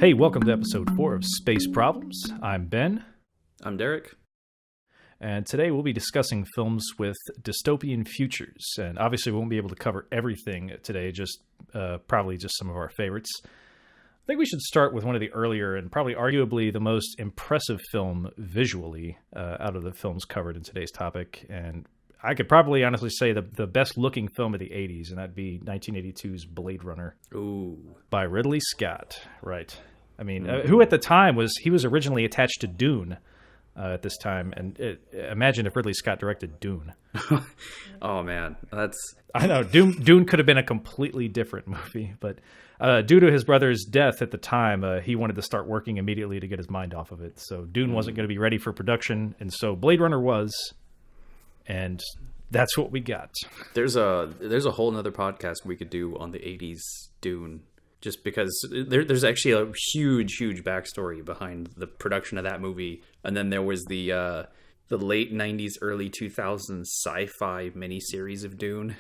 Hey, welcome to episode 4 of Space Problems. I'm Ben. I'm Derek. And today we'll be discussing films with dystopian futures. And obviously we won't be able to cover everything today, just probably just some of our favorites. I think we should start with one of the earlier and probably arguably the most impressive film visually out of the films covered in today's topic. And I could probably honestly say the best looking film of the 80s, and that'd be 1982's Blade Runner. Ooh. By Ridley Scott. Right. I mean, who at the time was originally attached to Dune at this time. And imagine if Ridley Scott directed Dune. Oh, man. I know. Dune could have been a completely different movie. But due to his brother's death at the time, he wanted to start working immediately to get his mind off of it. So Dune wasn't going to be ready for production. And so Blade Runner was. And that's what we got. There's a whole nother podcast we could do on the 80s Dune, just because there's actually a huge backstory behind the production of that movie. And then there was the late 90s, early 2000s sci-fi miniseries of Dune,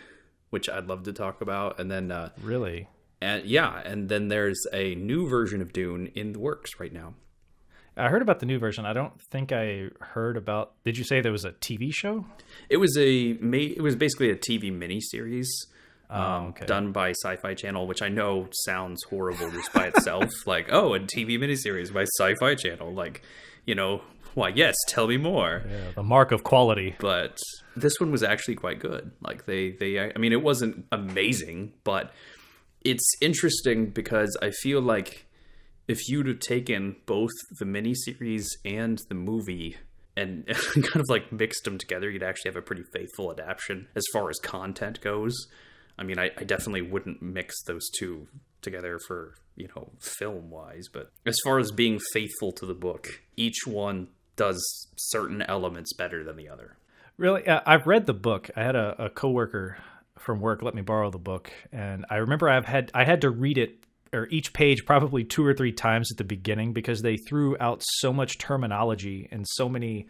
which I'd love to talk about. And then really, and then there's a new version of Dune in the works right now. I heard about the new version. I don't think I heard about. Did you say there was a TV show? It was basically a TV miniseries done by Sci-Fi Channel, which I know sounds horrible just by itself. Like, oh, a TV miniseries by Sci-Fi Channel. Like, why? Yes, tell me more. Yeah, the mark of quality. But this one was actually quite good. Like I mean, it wasn't amazing, but it's interesting because I feel like if you'd have taken both the miniseries and the movie and kind of like mixed them together, you'd actually have a pretty faithful adaptation as far as content goes. I mean, I definitely wouldn't mix those two together for, film-wise. But as far as being faithful to the book, each one does certain elements better than the other. Really? I've read the book. I had a coworker from work let me borrow the book. And I remember I had to read it, or each page probably 2 or 3 times at the beginning, because they threw out so much terminology and so many,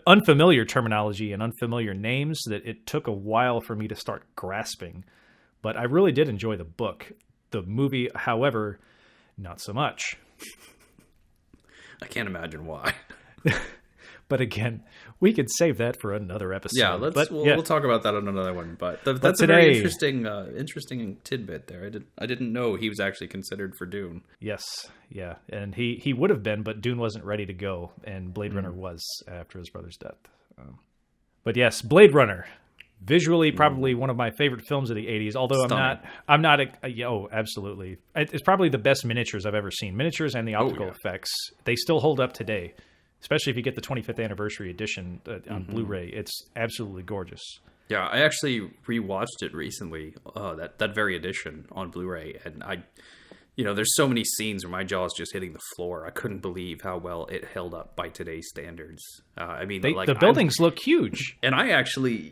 unfamiliar terminology and unfamiliar names that it took a while for me to start grasping. But I really did enjoy the book. The movie, however, not so much. I can't imagine why. But again, we could save that for another episode. Yeah, we'll talk about that on another one. But that's a very interesting tidbit there. I didn't know he was actually considered for Dune. Yes, yeah, and he would have been, but Dune wasn't ready to go, and Blade Runner was after his brother's death. But yes, Blade Runner, visually probably one of my favorite films of the 80s. Although I'm not absolutely. It's probably the best miniatures I've ever seen. Miniatures and the optical effects, they still hold up today. Especially if you get the 25th anniversary edition on Blu-ray, it's absolutely gorgeous. Yeah, I actually rewatched it recently, that very edition on Blu-ray, and there's so many scenes where my jaw is just hitting the floor. I couldn't believe how well it held up by today's standards. I mean, the buildings look huge, and I actually,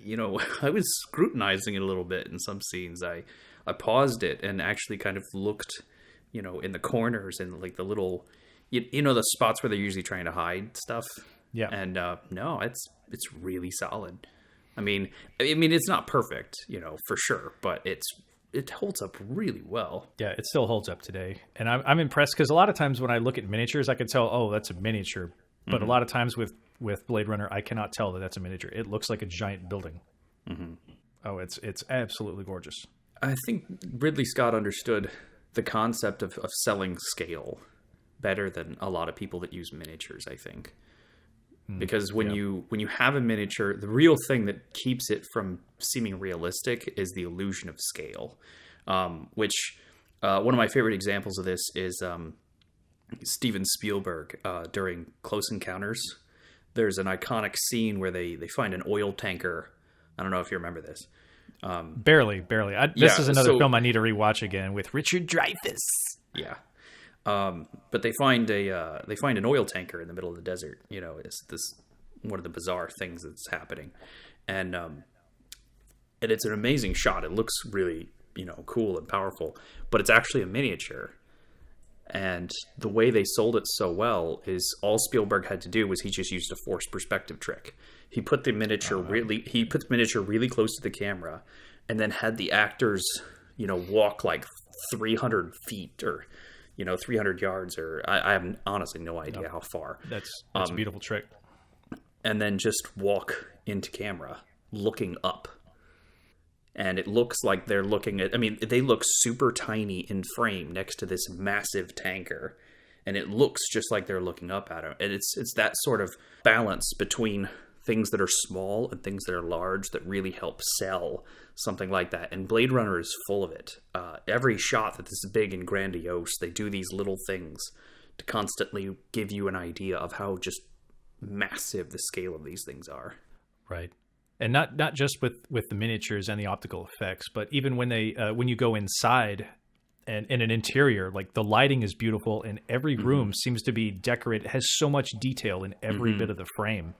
I was scrutinizing it a little bit in some scenes. I paused it and actually kind of looked, in the corners and like the little. The spots where they're usually trying to hide stuff. Yeah. And no, it's really solid. I mean, it's not perfect, for sure, but it holds up really well. Yeah, it still holds up today. And I'm impressed because a lot of times when I look at miniatures, I can tell, oh, that's a miniature. But a lot of times with Blade Runner, I cannot tell that that's a miniature. It looks like a giant building. Mm-hmm. Oh, it's absolutely gorgeous. I think Ridley Scott understood the concept of selling scale better than a lot of people that use miniatures, I think. Because when you have a miniature, the real thing that keeps it from seeming realistic is the illusion of scale. Which one of my favorite examples of this is Steven Spielberg during Close Encounters. There's an iconic scene where they find an oil tanker. I don't know if you remember this. Barely. This is another film I need to rewatch again with Richard Dreyfuss. Yeah. But they find an oil tanker in the middle of the desert. It's this one of the bizarre things that's happening, and it's an amazing shot. It looks really cool and powerful, but it's actually a miniature. And the way they sold it so well is all Spielberg had to do was he just used a forced perspective trick. He put the miniature really close to the camera, and then had the actors walk like 300 feet or 300 yards, or I have honestly no idea how far. That's a beautiful trick. And then just walk into camera looking up. And it looks like they're looking at, they look super tiny in frame next to this massive tanker. And it looks just like they're looking up at it. And it's that sort of balance between things that are small and things that are large that really help sell something like that. And Blade Runner is full of it. Every shot that is big and grandiose, they do these little things to constantly give you an idea of how just massive the scale of these things are. Right. And not just with the miniatures and the optical effects, but even when when you go inside and in an interior, like the lighting is beautiful, and every room seems to be decorated. It has so much detail in every bit of the frame.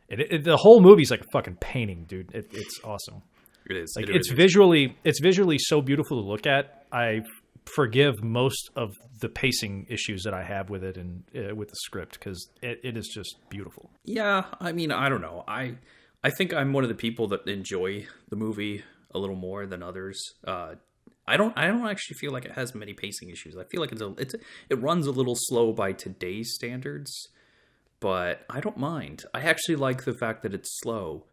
The whole movie's like a fucking painting, dude. It's awesome. It is. Like it's visually so beautiful to look at. I forgive most of the pacing issues that I have with it and with the script, because it is just beautiful. Yeah, I don't know. I think I'm one of the people that enjoy the movie a little more than others. I don't actually feel like it has many pacing issues. I feel like it runs a little slow by today's standards, but I don't mind. I actually like the fact that it's slow.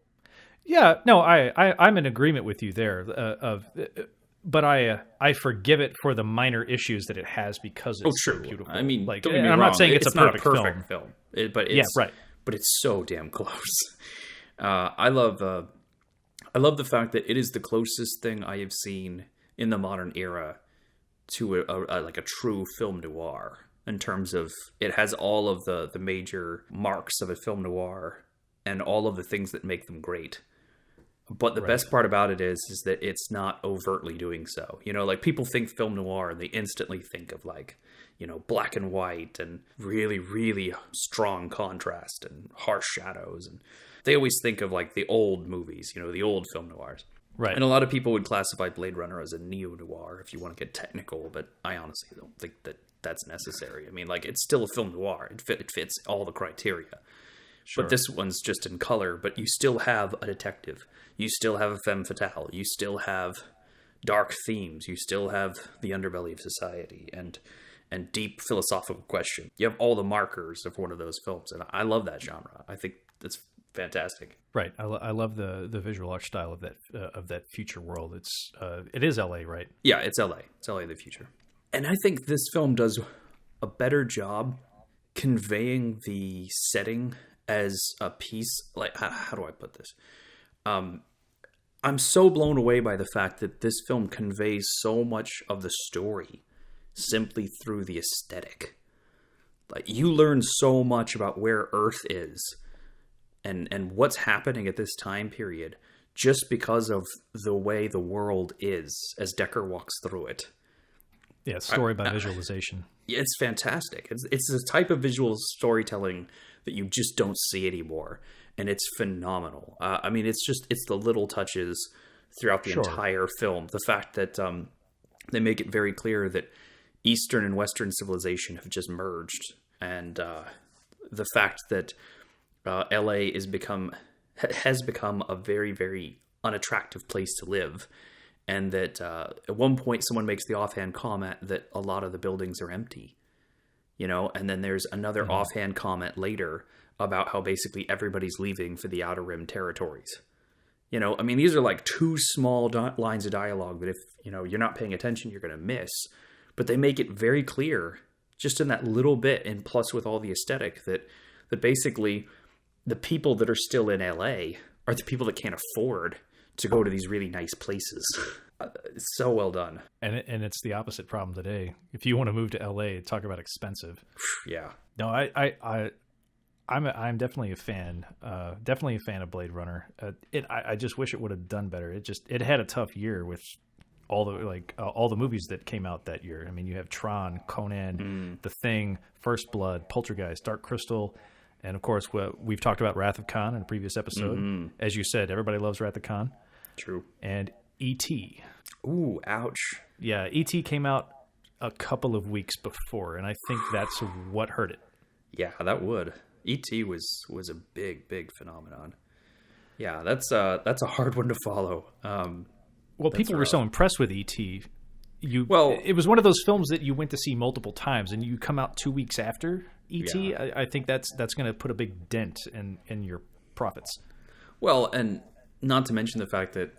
Yeah, no, I'm in agreement with you there. But I forgive it for the minor issues that it has because it's so beautiful. Don't get me I'm wrong. not saying it's not a perfect perfect film. But it's so damn close. I love the fact that it is the closest thing I have seen in the modern era to a true film noir, in terms of it has all of the major marks of a film noir and all of the things that make them great. But the best part about it is that it's not overtly doing so. Like people think film noir and they instantly think of black and white and really, really strong contrast and harsh shadows. And they always think of the old movies, the old film noirs. Right. And a lot of people would classify Blade Runner as a neo-noir if you want to get technical, but I honestly don't think that that's necessary. It's still a film noir. It fits all the criteria. Sure. But this one's just in color, but you still have a detective. You still have a femme fatale. You still have dark themes. You still have the underbelly of society and deep philosophical question. You have all the markers of one of those films, and I love that genre. I think that's fantastic. Right. I love the visual art style of that future world. It is LA, right? Yeah, it's LA. It's LA the future. And I think this film does a better job conveying the setting as a piece. How do I put this? I'm so blown away by the fact that this film conveys so much of the story simply through the aesthetic. You learn so much about where Earth is and what's happening at this time period just because of the way the world is as Decker walks through it. Yeah, story by visualization. It's fantastic. It's the type of visual storytelling that you just don't see anymore, and it's phenomenal. It's the little touches throughout the entire film. The fact that they make it very clear that Eastern and Western civilization have just merged, and the fact that LA has become a very, very unattractive place to live. And that at one point someone makes the offhand comment that a lot of the buildings are empty, and then there's another offhand comment later about how basically everybody's leaving for the Outer Rim territories. These are two small lines of dialogue that if, you're not paying attention, you're going to miss. But they make it very clear just in that little bit, and plus with all the aesthetic, that basically the people that are still in LA are the people that can't afford to go to these really nice places. It's so well done. And it's the opposite problem today. If you want to move to LA, talk about expensive. Yeah. No, I'm definitely a fan. Definitely a fan of Blade Runner. I just wish it would have done better. It had a tough year with all the movies that came out that year. You have Tron, Conan, The Thing, First Blood, Poltergeist, Dark Crystal. And of course, we've talked about Wrath of Khan in a previous episode. As you said, everybody loves Wrath of Khan. True. And E.T. Ooh, ouch. Yeah, E.T. came out a couple of weeks before, and I think that's what hurt it. Yeah, that would. E.T. was a big, big phenomenon. Yeah, that's a hard one to follow. Well, people were so impressed with E.T., It was one of those films that you went to see multiple times, and you come out 2 weeks after E.T. Yeah. I think that's going to put a big dent in your profits. Well, and not to mention the fact that,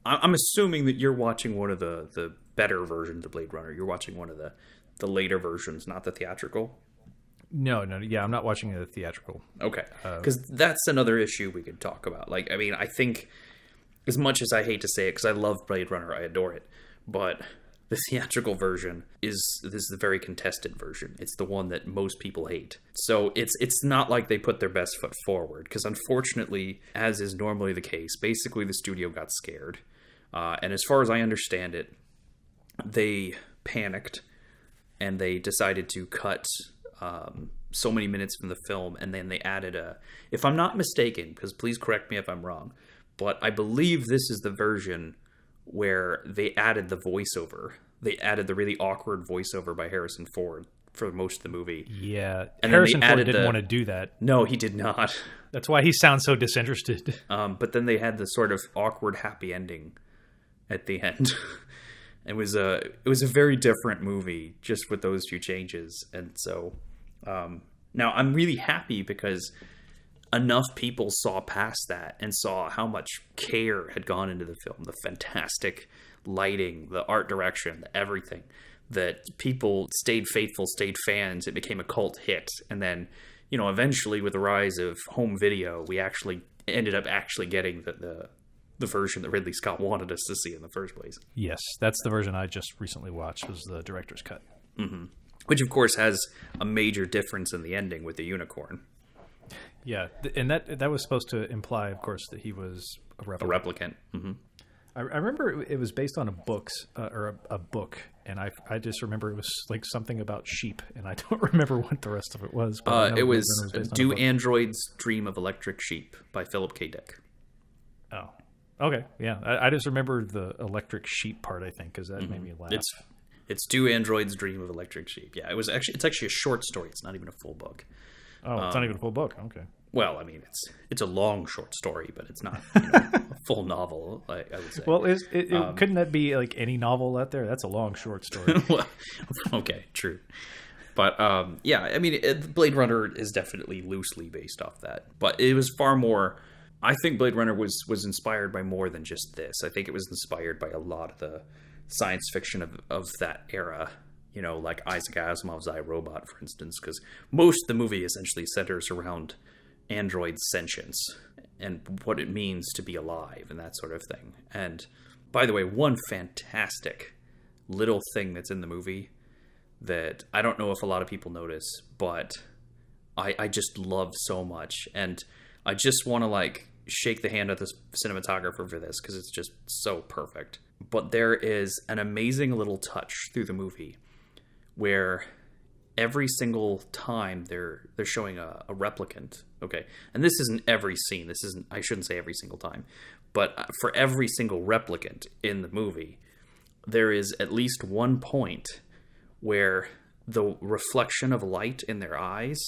I'm assuming that you're watching one of the better versions of Blade Runner. You're watching one of the later versions, not the theatrical. No, yeah, I'm not watching the theatrical. Okay, because that's another issue we could talk about. Like, I mean, I think, as much as I hate to say it, because I love Blade Runner, I adore it, but the theatrical version is the very contested version. It's the one that most people hate. So it's not like they put their best foot forward, because unfortunately, as is normally the case, basically the studio got scared. And as far as I understand it, they panicked and they decided to cut so many minutes from the film, and then they added if I'm not mistaken, because please correct me if I'm wrong, but I believe this is the version where they added the voiceover. They added the really awkward voiceover by Harrison Ford for most of the movie. Yeah, and Harrison Ford didn't want to do that. No, he did not. That's why he sounds so disinterested. But then they had the sort of awkward happy ending at the end. It was a very different movie just with those two changes. And so now I'm really happy because enough people saw past that and saw how much care had gone into the film, the fantastic lighting, the art direction, everything, that people stayed faithful, stayed fans. It became a cult hit. And then, eventually with the rise of home video, we actually ended up getting the version that Ridley Scott wanted us to see in the first place. Yes, that's the version I just recently watched, was the director's cut. Mm-hmm. Which, of course, has a major difference in the ending with the unicorn. Yeah, and that was supposed to imply, of course, that he was a replicant. A replicant. Mm-hmm. I remember it was based on a book, and I just remember it was like something about sheep, and I don't remember what the rest of it was. But it was Do Androids Dream of Electric Sheep by Philip K. Dick. Oh, okay, yeah. I just remember the electric sheep part, I think, because that made me laugh. It's Do Androids Dream of Electric Sheep. Yeah, it's actually a short story. It's not even a full book. Oh, it's not even a full book. Okay. Well, I mean, it's a long short story, but it's not a full novel, I would say. Well, couldn't that be like any novel out there? That's a long short story. Well, okay, true. But yeah, I mean, Blade Runner is definitely loosely based off that. But it was far more... I think Blade Runner was inspired by more than just this. I think it was inspired by a lot of the science fiction of that era. Like Isaac Asimov's I, Robot, for instance, because most of the movie essentially centers around android sentience and what it means to be alive and that sort of thing. And by the way, one fantastic little thing that's in the movie that I don't know if a lot of people notice, but I just love so much. And I just want to shake the hand of the cinematographer for this because it's just so perfect. But there is an amazing little touch through the movie where every single time they're showing a replicant, okay, and this isn't every scene, I shouldn't say every single time, but for every single replicant in the movie, there is at least one point where the reflection of light in their eyes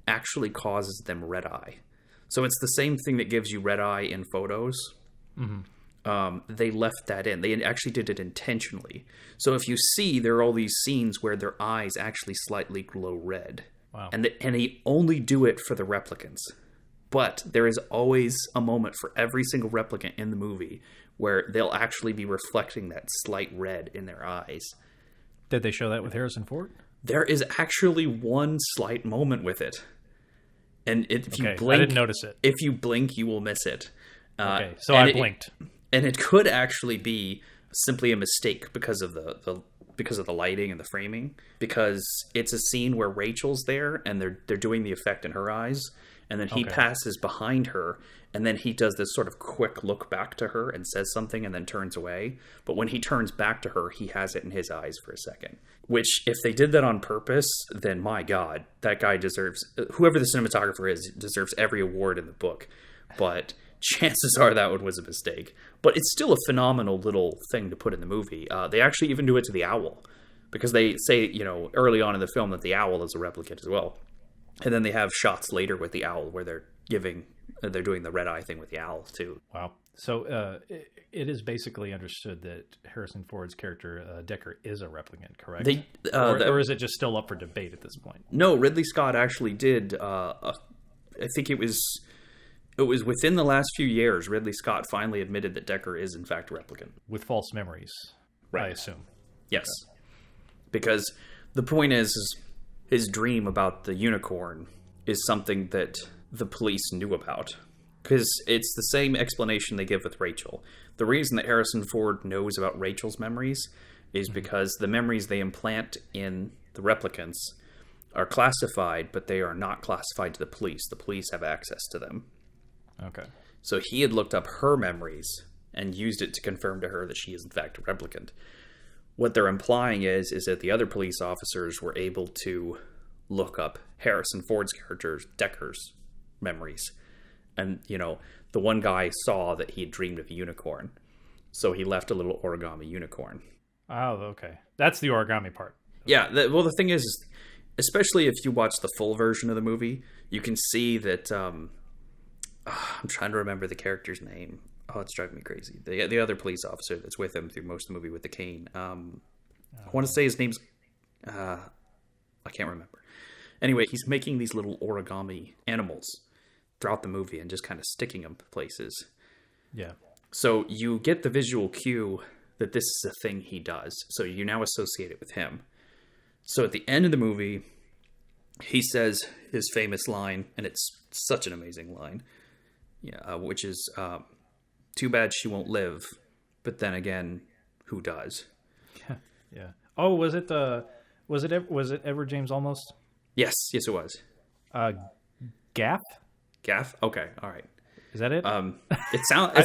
actually causes them red eye. So it's the same thing that gives you red eye in photos. Mm-hmm. They left that in. They actually did it intentionally. So if you see, there are all these scenes where their eyes actually slightly glow red. Wow. And they only do it for the replicants. But there is always a moment for every single replicant in the movie where they'll actually be reflecting that slight red in their eyes. Did they show that with Harrison Ford? There is actually one slight moment with it. And if you blink... I didn't notice it. If you blink, you will miss it. Okay, so I blinked. And it could actually be simply a mistake because of the lighting and the framing, because it's a scene where Rachel's there and they're doing the effect in her eyes, and then he passes behind her, and then he does this sort of quick look back to her and says something and then turns away. But when he turns back to her, he has it in his eyes for a second. Which, if they did that on purpose, then my God, that guy deserves, whoever the cinematographer is, deserves every award in the book. But chances are that one was a mistake. But it's still a phenomenal little thing to put in the movie. They actually even do it to the owl, because they say, early on in the film that the owl is a replicant as well. And then they have shots later with the owl where they're doing the red eye thing with the owl too. Wow. So it is basically understood that Harrison Ford's character Deckard is a replicant, correct? Or is it just still up for debate at this point? No, Ridley Scott actually did. I think it was within the last few years. Ridley Scott finally admitted that Deckard is in fact a replicant With false memories, right. I assume. Yes, okay. Because the point is his dream about the unicorn is something that the police knew about. Because it's the same explanation they give with Rachel. The reason that Harrison Ford knows about Rachel's memories is because the memories they implant in the replicants are classified, but they are not classified to the police. The police have access to them. Okay. So he had looked up her memories and used it to confirm to her that she is in fact a replicant. What they're implying is that the other police officers were able to look up Harrison Ford's character, Deckard's memories. And, the one guy saw that he had dreamed of a unicorn. So he left a little origami unicorn. Oh, okay. That's the origami part. Yeah. The thing is, especially if you watch the full version of the movie, you can see that... I'm trying to remember the character's name. Oh, it's driving me crazy. The other police officer that's with him through most of the movie with the cane. I want to say his name's... I can't remember. Anyway, he's making these little origami animals throughout the movie and just kind of sticking them places. Yeah. So you get the visual cue that this is a thing he does. So you now associate it with him. So at the end of the movie, he says his famous line, and it's such an amazing line, which is, too bad she won't live, but then again, who does? Yeah. Oh, was it Edward James Olmos? Yes, it was. Gaff? Gaff? Okay, all right. Is that it? It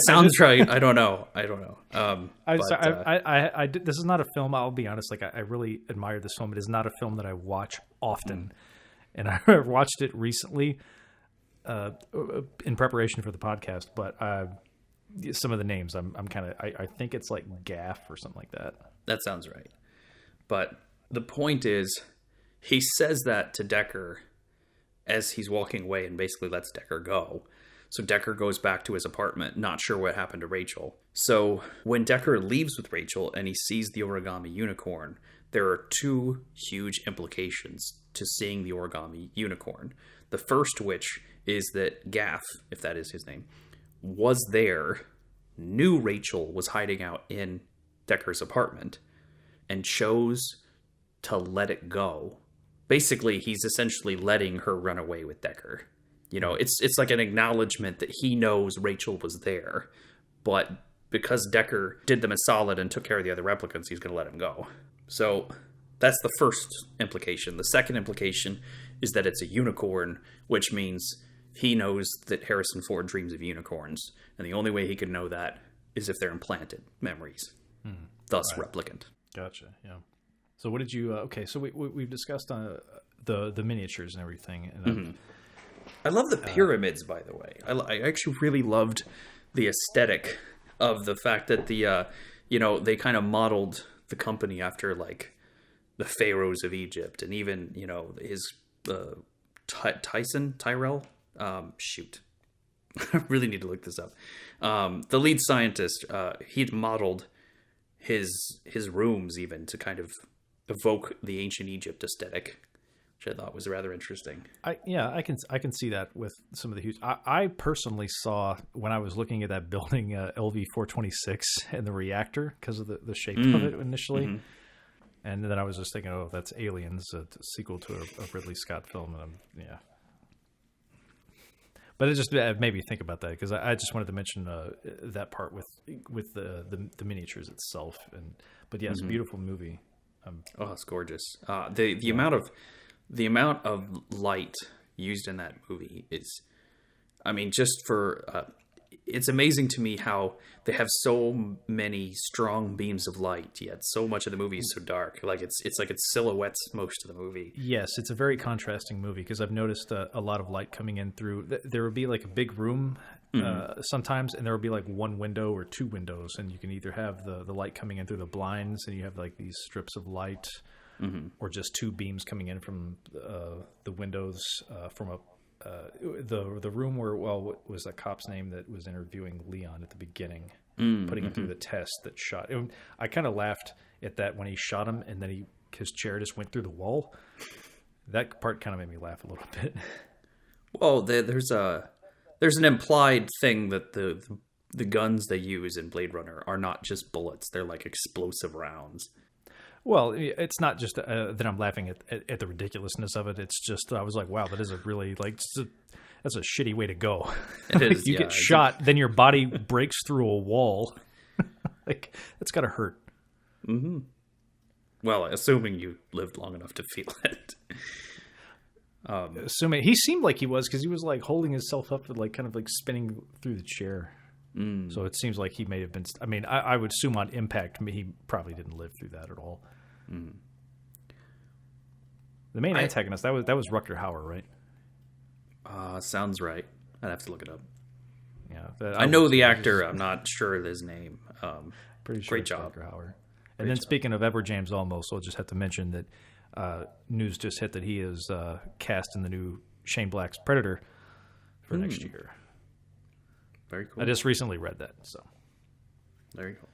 sounds right. I don't know. This is not a film. I'll be honest. Like I really admire this film. It is not a film that I watch often, and I watched it recently in preparation for the podcast. But some of the names, I'm kind of. I think it's like Gaff or something like that. That sounds right. But the point is, he says that to Deckard as he's walking away and basically lets Deckard go. So Deckard goes back to his apartment, not sure what happened to Rachel. So when Deckard leaves with Rachel and he sees the origami unicorn, there are two huge implications to seeing the origami unicorn. The first which is that Gaff, if that is his name, was there, knew Rachel was hiding out in Deckard's apartment, and chose to let it go. Basically, he's essentially letting her run away with Deckard. It's like an acknowledgement that he knows Rachel was there, but because Deckard did them a solid and took care of the other replicants, he's going to let him go. So that's the first implication. The second implication is that it's a unicorn, which means he knows that Harrison Ford dreams of unicorns, and the only way he can know that is if they're implanted memories, thus right. Replicant. Gotcha, yeah. So what did you... okay, so we've discussed the miniatures and everything. And, I love the pyramids, by the way. I actually really loved the aesthetic of the fact that they kind of modeled the company after, like, the pharaohs of Egypt. And even, his... Tyrell? Shoot. I really need to look this up. The lead scientist, he'd modeled his rooms even to kind of evoke the ancient Egypt aesthetic, which I thought was rather interesting. I can see that with some of the huge... I personally saw, when I was looking at that building, LV-426 and the reactor, because of the shape of it initially. Mm-hmm. And then I was just thinking, oh, that's Aliens, a sequel to a Ridley Scott film. And yeah. But it just made me think about that, because I just wanted to mention that part with the miniatures itself. But yeah, it's a beautiful movie. It's gorgeous. The amount of light used in that movie is, it's amazing to me how they have so many strong beams of light, yet so much of the movie is so dark. Like it's like it silhouettes most of the movie. Yes, it's a very contrasting movie, because I've noticed a lot of light coming in through. There would be like a big room sometimes, and there would be like one window or two windows, and you can either have the light coming in through the blinds, and you have like these strips of light, or just two beams coming in from the windows from the room where, what was that cop's name that was interviewing Leon at the beginning, putting him through the test that shot. I kind of laughed at that when he shot him and then his chair just went through the wall. That part kind of made me laugh a little bit. Well, there's an implied thing that the guns they use in Blade Runner are not just bullets; they're like explosive rounds. Well, it's not just that I'm laughing at the ridiculousness of it. It's just I was like, wow, that is a really that's a shitty way to go. It is. You get shot, then your body breaks through a wall. Like that's gotta hurt. Mm-hmm. Well, assuming you lived long enough to feel it. Assuming he seemed like he was, because he was like holding himself up and like kind of like spinning through the chair. So it seems like he may have been. I mean, I would assume on impact he probably didn't live through that at all. The main antagonist that was Rutger Hauer, right? Sounds right. I'd have to look it up. Yeah, I know the actor. I'm not sure of his name. Pretty sure. Great job, Rutger Hauer. And then speaking of Edward James Olmos, I'll just have to mention that news just hit that he is cast in the new Shane Black's Predator for next year. Very cool. I just recently read that. So there you go.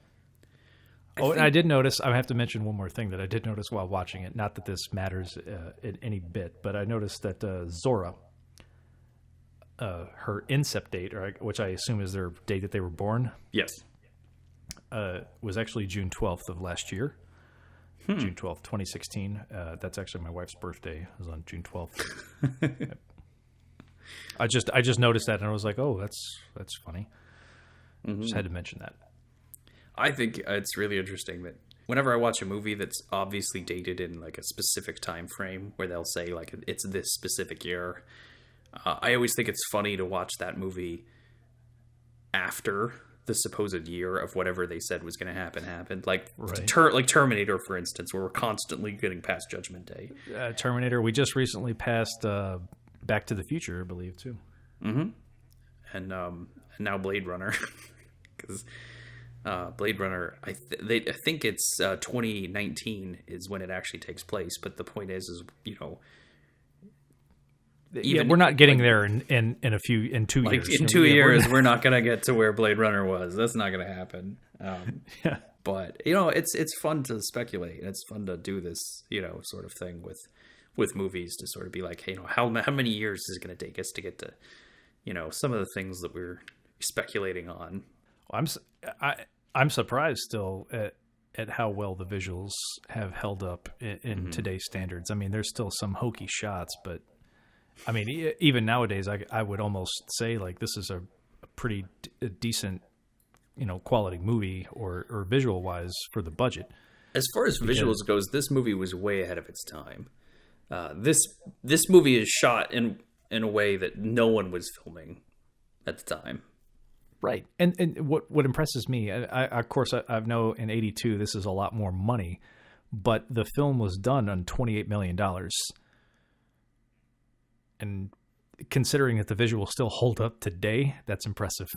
And I did notice, I have to mention one more thing that I did notice while watching it. Not that this matters any bit, but I noticed that Zora, her incept date, which I assume is their date that they were born. Yes. Was actually June 12th of last year. June 12th, 2016. That's actually my wife's birthday. It was on June 12th. I just noticed that and I was like, oh, that's funny. Just had to mention that. I think it's really interesting that whenever I watch a movie that's obviously dated in like a specific time frame where they'll say like it's this specific year, I always think it's funny to watch that movie after the supposed year of whatever they said was going to happen. Like like Terminator, for instance, where we're constantly getting past Judgment Day. Terminator, we just recently passed Back to the Future, I believe, too. And now Blade Runner, because Blade Runner, I think it's 2019 is when it actually takes place. But the point is we're not getting there in 2 years. In 2 years, we're not going to get to where Blade Runner was. That's not going to happen. But it's fun to speculate, and it's fun to do this sort of thing with movies to sort of be like, hey, how many years is it going to take us to get to some of the things that we're speculating on. Well, I'm surprised still at how well the visuals have held up in today's standards. I mean, there's still some hokey shots, but I mean, even nowadays, I would almost say like this is a pretty decent, quality movie or visual wise for the budget. As far as visuals goes, this movie was way ahead of its time. This movie is shot in a way that no one was filming at the time. Right. And what impresses me, I of course, I know in 82, this is a lot more money, but the film was done on $28 million. And considering that the visuals still hold up today, that's impressive.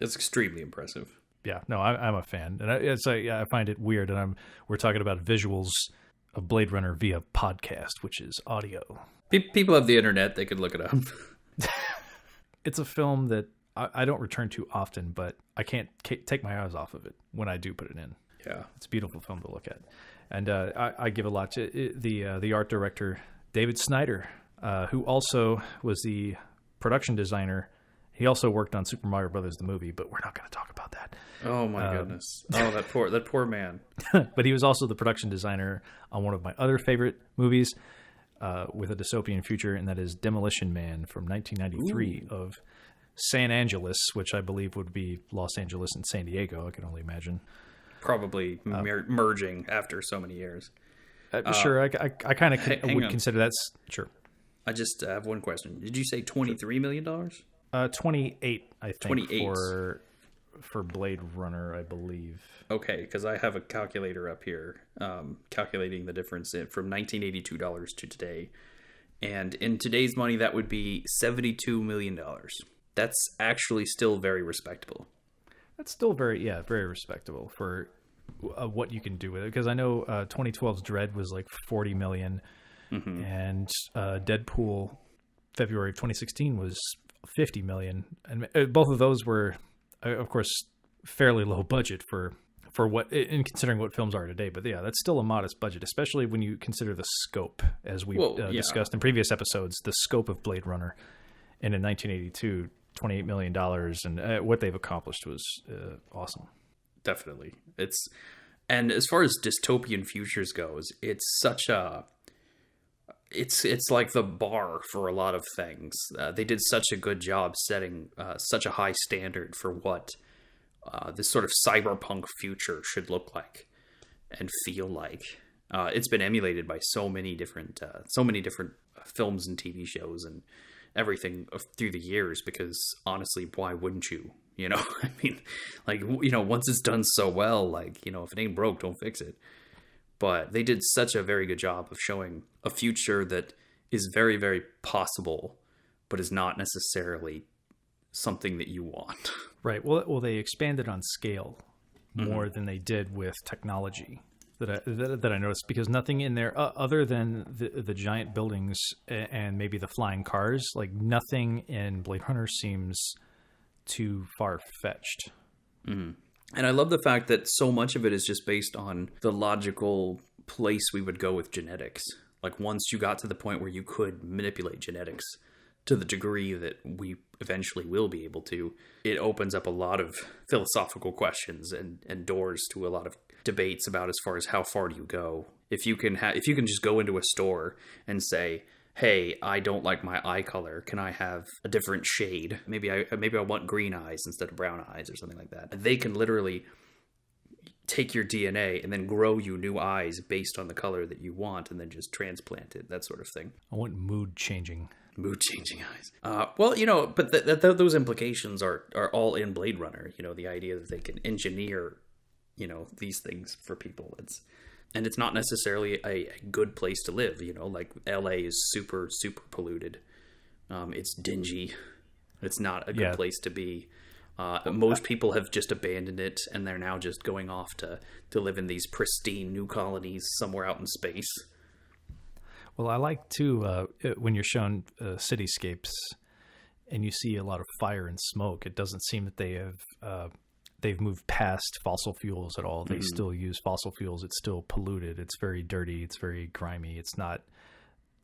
That's extremely impressive. Yeah, no, I'm a fan. And I find it weird. And we're talking about visuals of Blade Runner via podcast, which is audio. People have the internet. They could look it up. It's a film that I don't return to often, but I can't take my eyes off of it when I do put it in. Yeah. It's a beautiful film to look at. And I give a lot to the art director, David Snyder, who also was the production designer. He also worked on Super Mario Brothers, the movie, but we're not going to talk about that. Oh my goodness. Oh, that poor man. But he was also the production designer on one of my other favorite movies with a dystopian future, and that is Demolition Man from 1993 of San Angeles, which I believe would be Los Angeles and San Diego. I can only imagine. Probably merging after so many years. Sure, I kind of would consider that. Sure. I just have one question. Did you say $23 million? 28, I think. 28 for Blade Runner, I believe. Okay, because I have a calculator up here calculating the difference from $1982 to today. And in today's money, that would be $72 million. That's actually still very respectable. That's still very respectable for what you can do with it. Because I know 2012's Dredd was like $40 million, and Deadpool February of 2016 was 50 million, and both of those were, of course, fairly low budget for what, in considering what films are today. But yeah, that's still a modest budget, especially when you consider the scope, as we discussed in previous episodes. The scope of Blade Runner, and in 1982, $28 million, and what they've accomplished was awesome. Definitely, and as far as dystopian futures goes, it's such a it's like the bar for a lot of things. They did such a good job setting such a high standard for what this sort of cyberpunk future should look like and feel like. It's been emulated by so many different films and TV shows and everything through the years, because honestly, why wouldn't you? You know, I mean, like, you know, once it's done so well, like, you know, if it ain't broke, don't fix it. But they did such a very good job of showing a future that is very, very possible, but is not necessarily something that you want. Right. Well, they expanded on scale more than they did with technology that I noticed, because nothing in there other than the giant buildings and maybe the flying cars, like nothing in Blade Runner seems too far-fetched. Mm-hmm. And I love the fact that so much of it is just based on the logical place we would go with genetics. Like, once you got to the point where you could manipulate genetics to the degree that we eventually will be able to, it opens up a lot of philosophical questions and doors to a lot of debates about as far as how far do you go. If you can just go into a store and say, hey, I don't like my eye color. Can I have a different shade? Maybe I want green eyes instead of brown eyes or something like that. They can literally take your DNA and then grow you new eyes based on the color that you want, and then just transplant it, that sort of thing. I want mood-changing eyes. Well, you know, but those implications are all in Blade Runner. You know, the idea that they can engineer, you know, these things for people. It's not necessarily a good place to live, you know, like LA is super, super polluted. It's dingy. It's not a good place to be. Most people have just abandoned it, and they're now just going off to live in these pristine new colonies somewhere out in space. Well, I like too, when you're shown cityscapes and you see a lot of fire and smoke, it doesn't seem that they've moved past fossil fuels at all. They still use fossil fuels. It's still polluted. It's very dirty. It's very grimy. It's not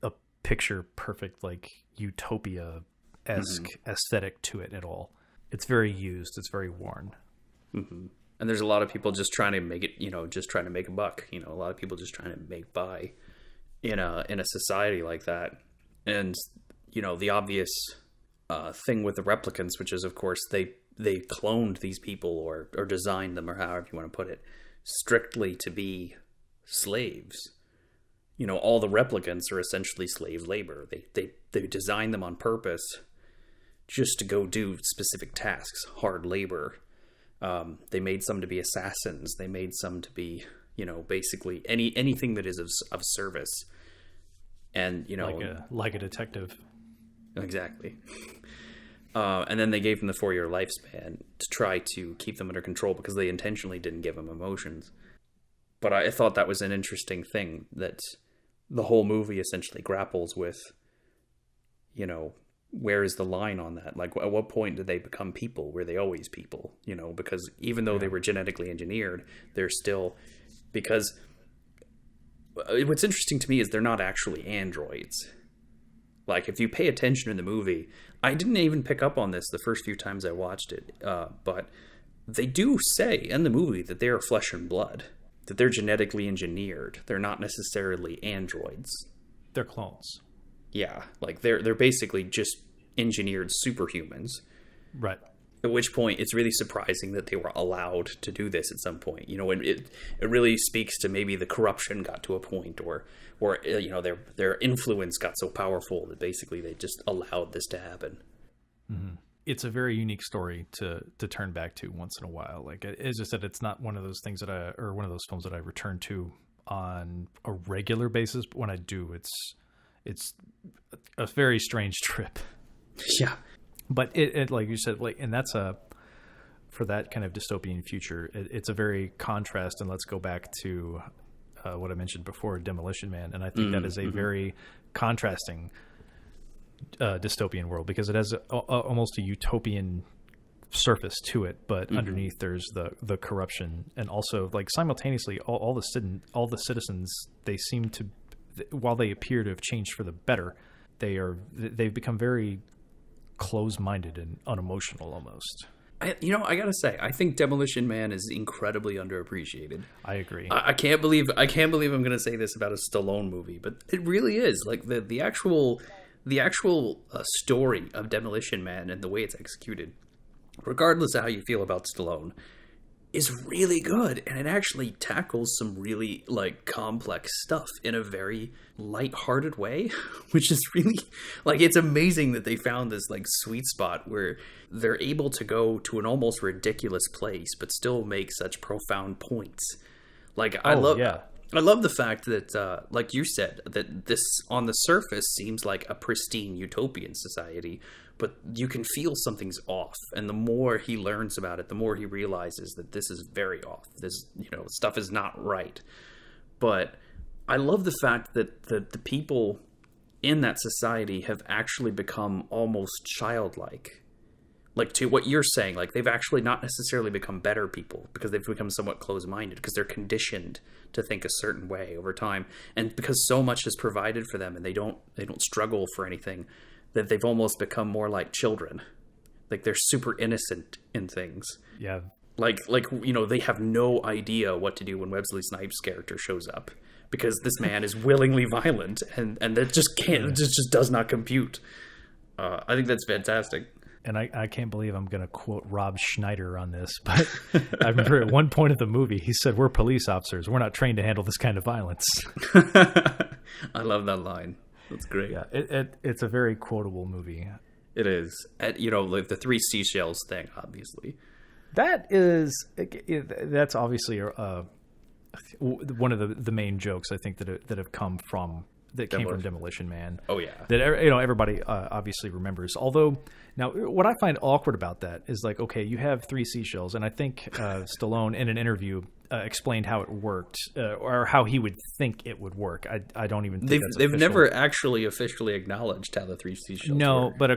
a picture perfect, like utopia-esque aesthetic to it at all. It's very used. It's very worn. Mm-hmm. And there's a lot of people just trying to make it, you know, just trying to make a buck. You know, a lot of people just trying to make by in a society like that. And, you know, the obvious thing with the replicants, which is, of course, they cloned these people or designed them, or however you want to put it, strictly to be slaves. You know, all the replicants are essentially slave labor. They designed them on purpose just to go do specific tasks, hard labor. They made some to be assassins. They made some to be, you know, basically anything that is of service. And, you know, like a detective. Exactly. And then they gave them the 4-year lifespan to try to keep them under control, because they intentionally didn't give them emotions. But I thought that was an interesting thing, that the whole movie essentially grapples with, you know, where is the line on that? Like, at what point did they become people? Were they always people? You know, because even though they were genetically engineered, they're still, because what's interesting to me is they're not actually androids. Like, if you pay attention in the movie, I didn't even pick up on this the first few times I watched it, but they do say in the movie that they are flesh and blood, that they're genetically engineered. They're not necessarily androids. They're clones. Yeah, like they're basically just engineered superhumans. Right. At which point, it's really surprising that they were allowed to do this at some point. You know, it really speaks to maybe the corruption got to a point, or you know, their influence got so powerful that basically they just allowed this to happen. Mm-hmm. It's a very unique story to turn back to once in a while. Like, as I said, it's not one of those things or one of those films that I return to on a regular basis. But when I do, it's a very strange trip. Yeah. But it like you said, like, and that's for that kind of dystopian future, it's a very contrast. And let's go back to what I mentioned before, Demolition Man. And I think that is a very contrasting dystopian world, because it has almost a utopian surface to it, but underneath there's the corruption, and also like simultaneously all the citizens, they seem to, while they appear to have changed for the better, they've become very close-minded and unemotional almost. I gotta say, I think Demolition Man is incredibly underappreciated. I agree. I can't believe I'm gonna say this about a Stallone movie, but it really is. Like the actual story of Demolition Man and the way it's executed, regardless of how you feel about Stallone, is really good, and it actually tackles some really like complex stuff in a very lighthearted way, which is really like, it's amazing that they found this like sweet spot where they're able to go to an almost ridiculous place but still make such profound points. Like I love the fact that like you said, that this on the surface seems like a pristine utopian society, but you can feel something's off, and the more he learns about it, the more he realizes that this is very off. This, stuff is not right. But I love the fact that the people in that society have actually become almost childlike. Like, to what you're saying, like they've actually not necessarily become better people, because they've become somewhat closed-minded, because they're conditioned to think a certain way over time, and because so much is provided for them, and they don't struggle for anything, that they've almost become more like children. Like they're super innocent in things. Yeah. Like they have no idea what to do when Wesley Snipes' character shows up, because this man is willingly violent, and that just can't, it just does not compute. I think that's fantastic. And I can't believe I'm going to quote Rob Schneider on this, but I remember at one point of the movie, he said, "We're police officers. We're not trained to handle this kind of violence." I love that line. That's great. Yeah, it's a very quotable movie. It is. Like the three seashells thing, obviously. That's obviously one of the main jokes, I think, that have come from, that came from Demolition Man. Oh yeah. That everybody obviously remembers. Although now, what I find awkward about that is, like, okay, you have three seashells, and I think Stallone in an interview explained how it worked, or how he would think it would work. I don't even think they've never actually officially acknowledged how the three seashells work. But I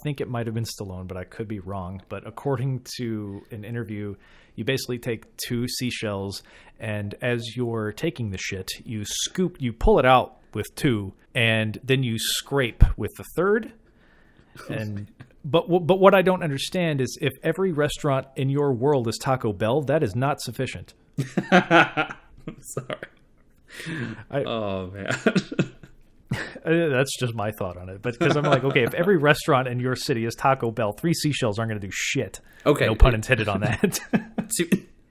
think it might have been Stallone, but I could be wrong. But according to an interview, you basically take two seashells, and as you're taking the shit, you pull it out with two, and then you scrape with the third. And but what I don't understand is, if every restaurant in your world is Taco Bell, that is not sufficient. I'm sorry. Oh man. That's just my thought on it. But because I'm like, okay, if every restaurant in your city is Taco Bell, three seashells aren't going to do shit. Okay. No pun intended on that.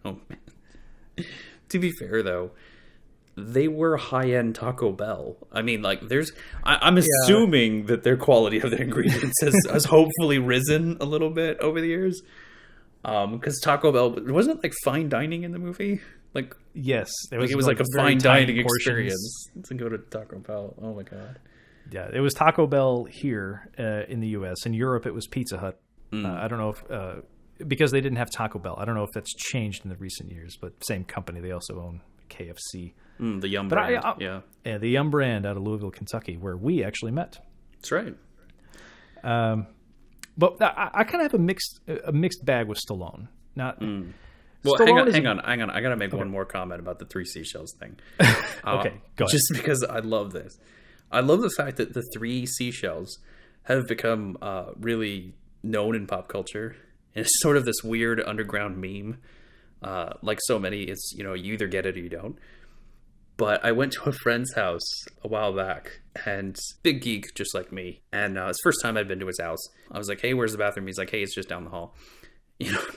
Oh man. To be fair though, they were high-end Taco Bell. I mean, like, I'm assuming that their quality of their ingredients has hopefully risen a little bit over the years. Because Taco Bell, wasn't it like fine dining in the movie? Like, yes, it was like a fine dining experience to go to Taco Bell. Oh my god. Yeah, it was Taco Bell here in the U.S. In Europe, it was Pizza Hut. I don't know if because they didn't have Taco Bell. I don't know if that's changed in the recent years, but same company. They also own KFC. The Yum brand. Yeah, the Yum brand out of Louisville, Kentucky, where we actually met. That's right. But I kind of have a mixed bag with Stallone. Well, Stallone hang on. I got to make one more comment about the three seashells thing. Okay, go ahead. Just because I love this. I love the fact that the three seashells have become really known in pop culture. And it's sort of this weird underground meme. Like so many, it's, you either get it or you don't. But I went to a friend's house a while back, and big geek just like me. And it's the first time I'd been to his house. I was like, "Hey, where's the bathroom?" He's like, "Hey, it's just down the hall."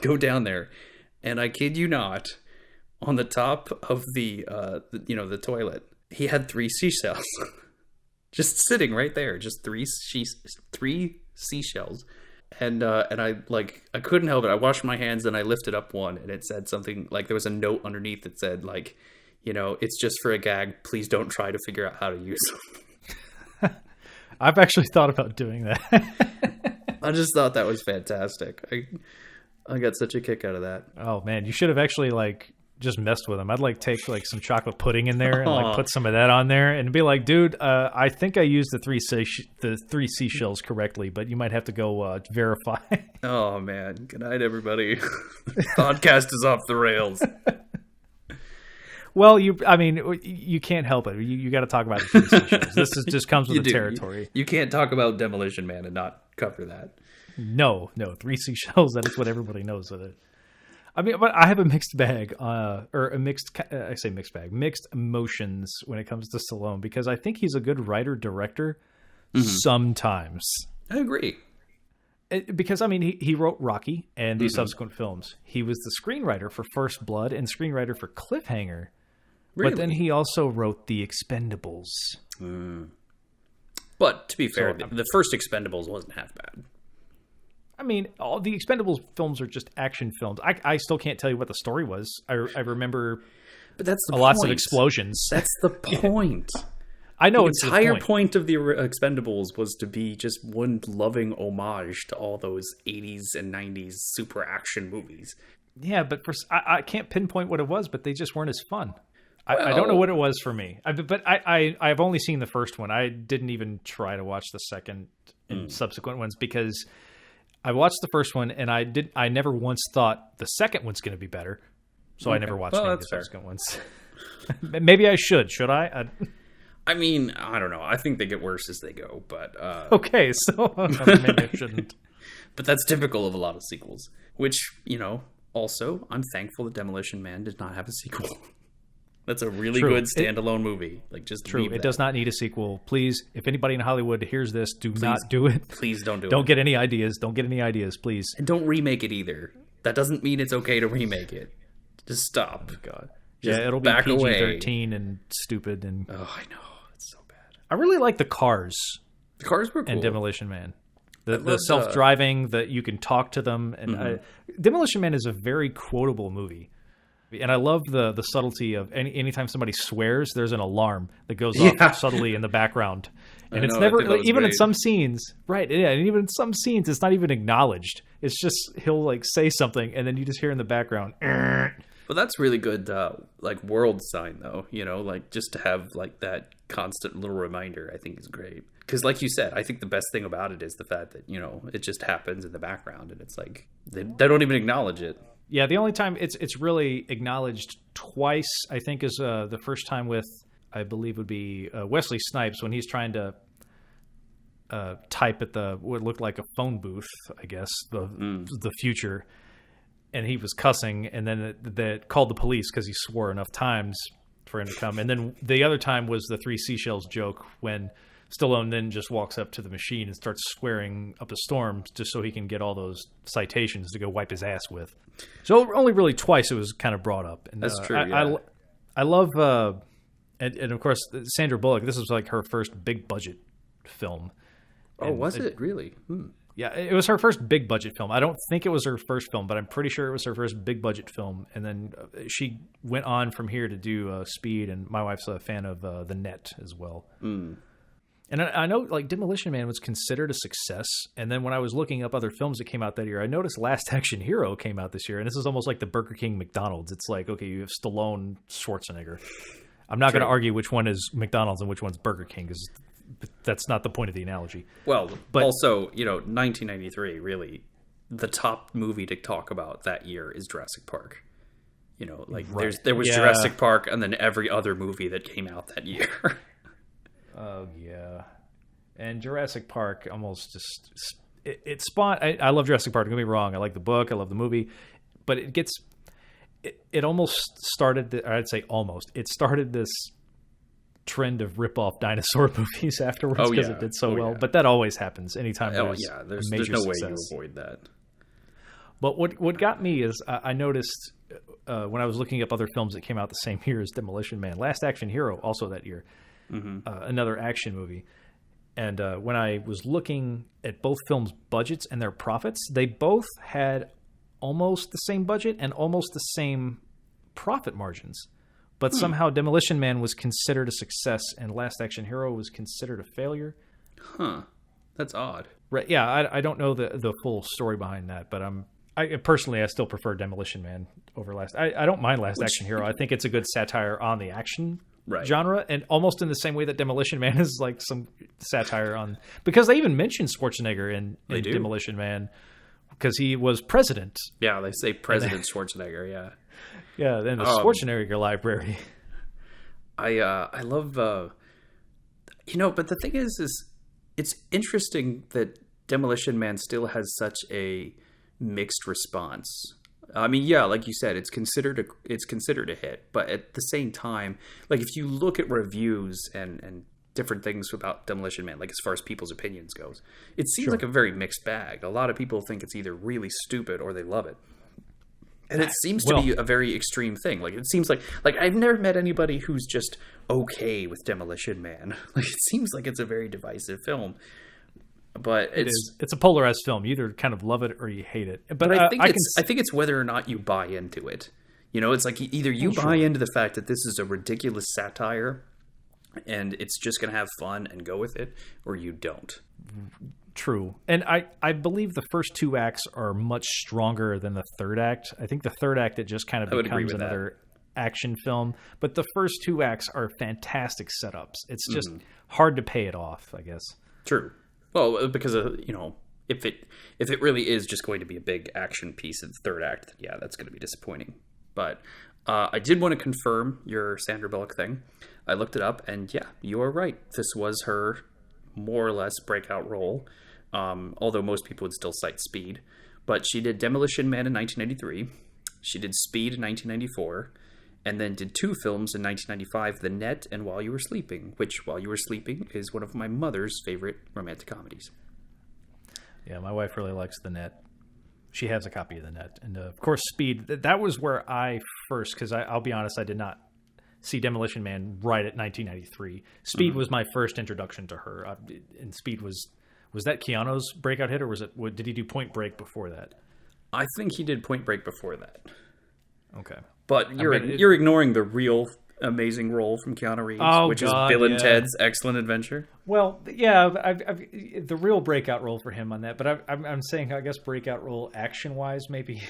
Go down there, and I kid you not, on the top of the toilet, he had three seashells, just sitting right there, just three seashells. And I couldn't help it. I washed my hands and I lifted up one, and it said something like, there was a note underneath that said, like, it's just for a gag. Please don't try to figure out how to use them. I've actually thought about doing that. I just thought that was fantastic. I got such a kick out of that. Oh man, you should have actually just messed with them. I'd like take like some chocolate pudding in there and like put some of that on there and be like, dude, I think I used the three seashells correctly, but you might have to go verify. Oh man, good night everybody. Podcast is off the rails. Well, you can't help it. You got to talk about the three seashells. This just comes with the territory. You can't talk about Demolition Man and not cover that. No, three seashells. That is what everybody knows with it. I mean, but I have a mixed bag, mixed emotions when it comes to Stallone, because I think he's a good writer-director sometimes. I agree. Because, I mean, he wrote Rocky and these subsequent films. He was the screenwriter for First Blood and screenwriter for Cliffhanger. Really? But then he also wrote The Expendables. But to be fair, the first Expendables wasn't half bad. I mean, all the Expendables films are just action films. I still can't tell you what the story was. I remember, but that's the lots of explosions. That's the point. I know the entire point of the Expendables was to be just one loving homage to all those 80s and 90s super action movies. Yeah, but I can't pinpoint what it was, but they just weren't as fun. I don't know what it was for me. But I've only seen the first one. I didn't even try to watch the second and subsequent ones because I watched the first one and I never once thought the second one's going to be better. So I never watched any of the subsequent ones. Maybe I should. Should I? I mean, I don't know. I think they get worse as they go, but... Okay, so maybe I shouldn't. But that's typical of a lot of sequels, which, also, I'm thankful that Demolition Man did not have a sequel. That's a really good standalone movie. Like, just true. It does not need a sequel. Please, if anybody in Hollywood hears this, please, not do it. Please don't do it. Don't get any ideas. Don't get any ideas, please. And don't remake it either. That doesn't mean it's okay to remake it. Just stop. Oh, God. Just it'll be PG-13 and stupid. And oh, I know. It's so bad. I really like the cars. The cars were cool. And Demolition Man. The self-driving, that you can talk to them. And Demolition Man is a very quotable movie. And I love the subtlety of anytime somebody swears, there's an alarm that goes off subtly in the background. And it's never, even in some scenes, right, yeah, and even in some scenes, it's not even acknowledged. It's just, he'll like say something, and then you just hear in the background. Well, that's really good, world sign, though, like just to have like that constant little reminder, I think is great. Because like you said, I think the best thing about it is the fact that, it just happens in the background, and it's like, they don't even acknowledge it. Yeah, the only time it's really acknowledged twice, I think, is the first time with, I believe would be Wesley Snipes when he's trying to type at what looked like a phone booth, I guess, the future. And he was cussing, and then that called the police because he swore enough times for him to come. And then the other time was the three seashells joke when Stallone then just walks up to the machine and starts swearing up a storm just so he can get all those citations to go wipe his ass with. So only really twice it was kind of brought up. And, that's true. Yeah. I love, and of course, Sandra Bullock, this was like her first big budget film. Oh, and was it? Really? Yeah, it was her first big budget film. I don't think it was her first film, but I'm pretty sure it was her first big budget film. And then she went on from here to do Speed, and my wife's a fan of The Net as well. And I know like Demolition Man was considered a success. And then when I was looking up other films that came out that year, I noticed Last Action Hero came out this year. And this is almost like the Burger King McDonald's. It's like, okay, you have Stallone, Schwarzenegger. I'm not going to argue which one is McDonald's and which one's Burger King, because that's not the point of the analogy. Well, but also, 1993, really, the top movie to talk about that year is Jurassic Park. There was Jurassic Park and then every other movie that came out that year. Oh, yeah. And Jurassic Park almost just... It spawned... I love Jurassic Park, don't get me wrong. I like the book, I love the movie. But it gets... It almost started... I'd say almost. It started this trend of rip-off dinosaur movies afterwards because it did so well. Yeah. But that always happens anytime there's a major no success. Way you avoid that. But what got me is I noticed when I was looking up other films that came out the same year as Demolition Man, Last Action Hero, also that year, another action movie. And when I was looking at both films' budgets and their profits, they both had almost the same budget and almost the same profit margins. But somehow Demolition Man was considered a success and Last Action Hero was considered a failure. Huh. That's odd. Right. Yeah, I don't know the full story behind that, but personally, I still prefer Demolition Man over Last. I don't mind Last Action Hero. I think it's a good satire on the action genre, and almost in the same way that Demolition Man is like some satire on, because they even mention Schwarzenegger in Demolition Man because he was president. Yeah, they say President Schwarzenegger. Yeah, yeah. Then the Schwarzenegger library. I love, but the thing is it's interesting that Demolition Man still has such a mixed response. I mean, yeah, like you said, it's considered a hit, but at the same time, like if you look at reviews and different things about Demolition Man, like as far as people's opinions goes, it seems like a very mixed bag. A lot of people think it's either really stupid or they love it. And it seems to be a very extreme thing. Like, it seems like I've never met anybody who's just okay with Demolition Man. Like, it seems like it's a very divisive film. But it's a polarized film. You either kind of love it or you hate it. But I think it's whether or not you buy into it. You know, it's like either you buy into the fact that this is a ridiculous satire and it's just going to have fun and go with it, or you don't. True. And I believe the first two acts are much stronger than the third act. I think the third act, it just kind of becomes another action film. But the first two acts are fantastic setups. It's just hard to pay it off, I guess. True. Well, because if it really is just going to be a big action piece in the third act, yeah, that's going to be disappointing. But I did want to confirm your Sandra Bullock thing. I looked it up, and yeah, you are right. This was her more or less breakout role, although most people would still cite Speed. But she did Demolition Man in 1993. She did Speed in 1994. And then did two films in 1995, The Net and While You Were Sleeping, which, While You Were Sleeping, is one of my mother's favorite romantic comedies. Yeah, my wife really likes The Net. She has a copy of The Net. And, of course, Speed. That was where I first, because I'll be honest, I did not see Demolition Man right at 1993. Speed was my first introduction to her. And Speed was that Keanu's breakout hit, or did he do Point Break before that? I think he did Point Break before that. Okay. But you're ignoring the real amazing role from Keanu Reeves, which is Bill and Ted's Excellent Adventure. Well, yeah, the real breakout role for him on that. But I'm saying, I guess, breakout role action-wise, maybe.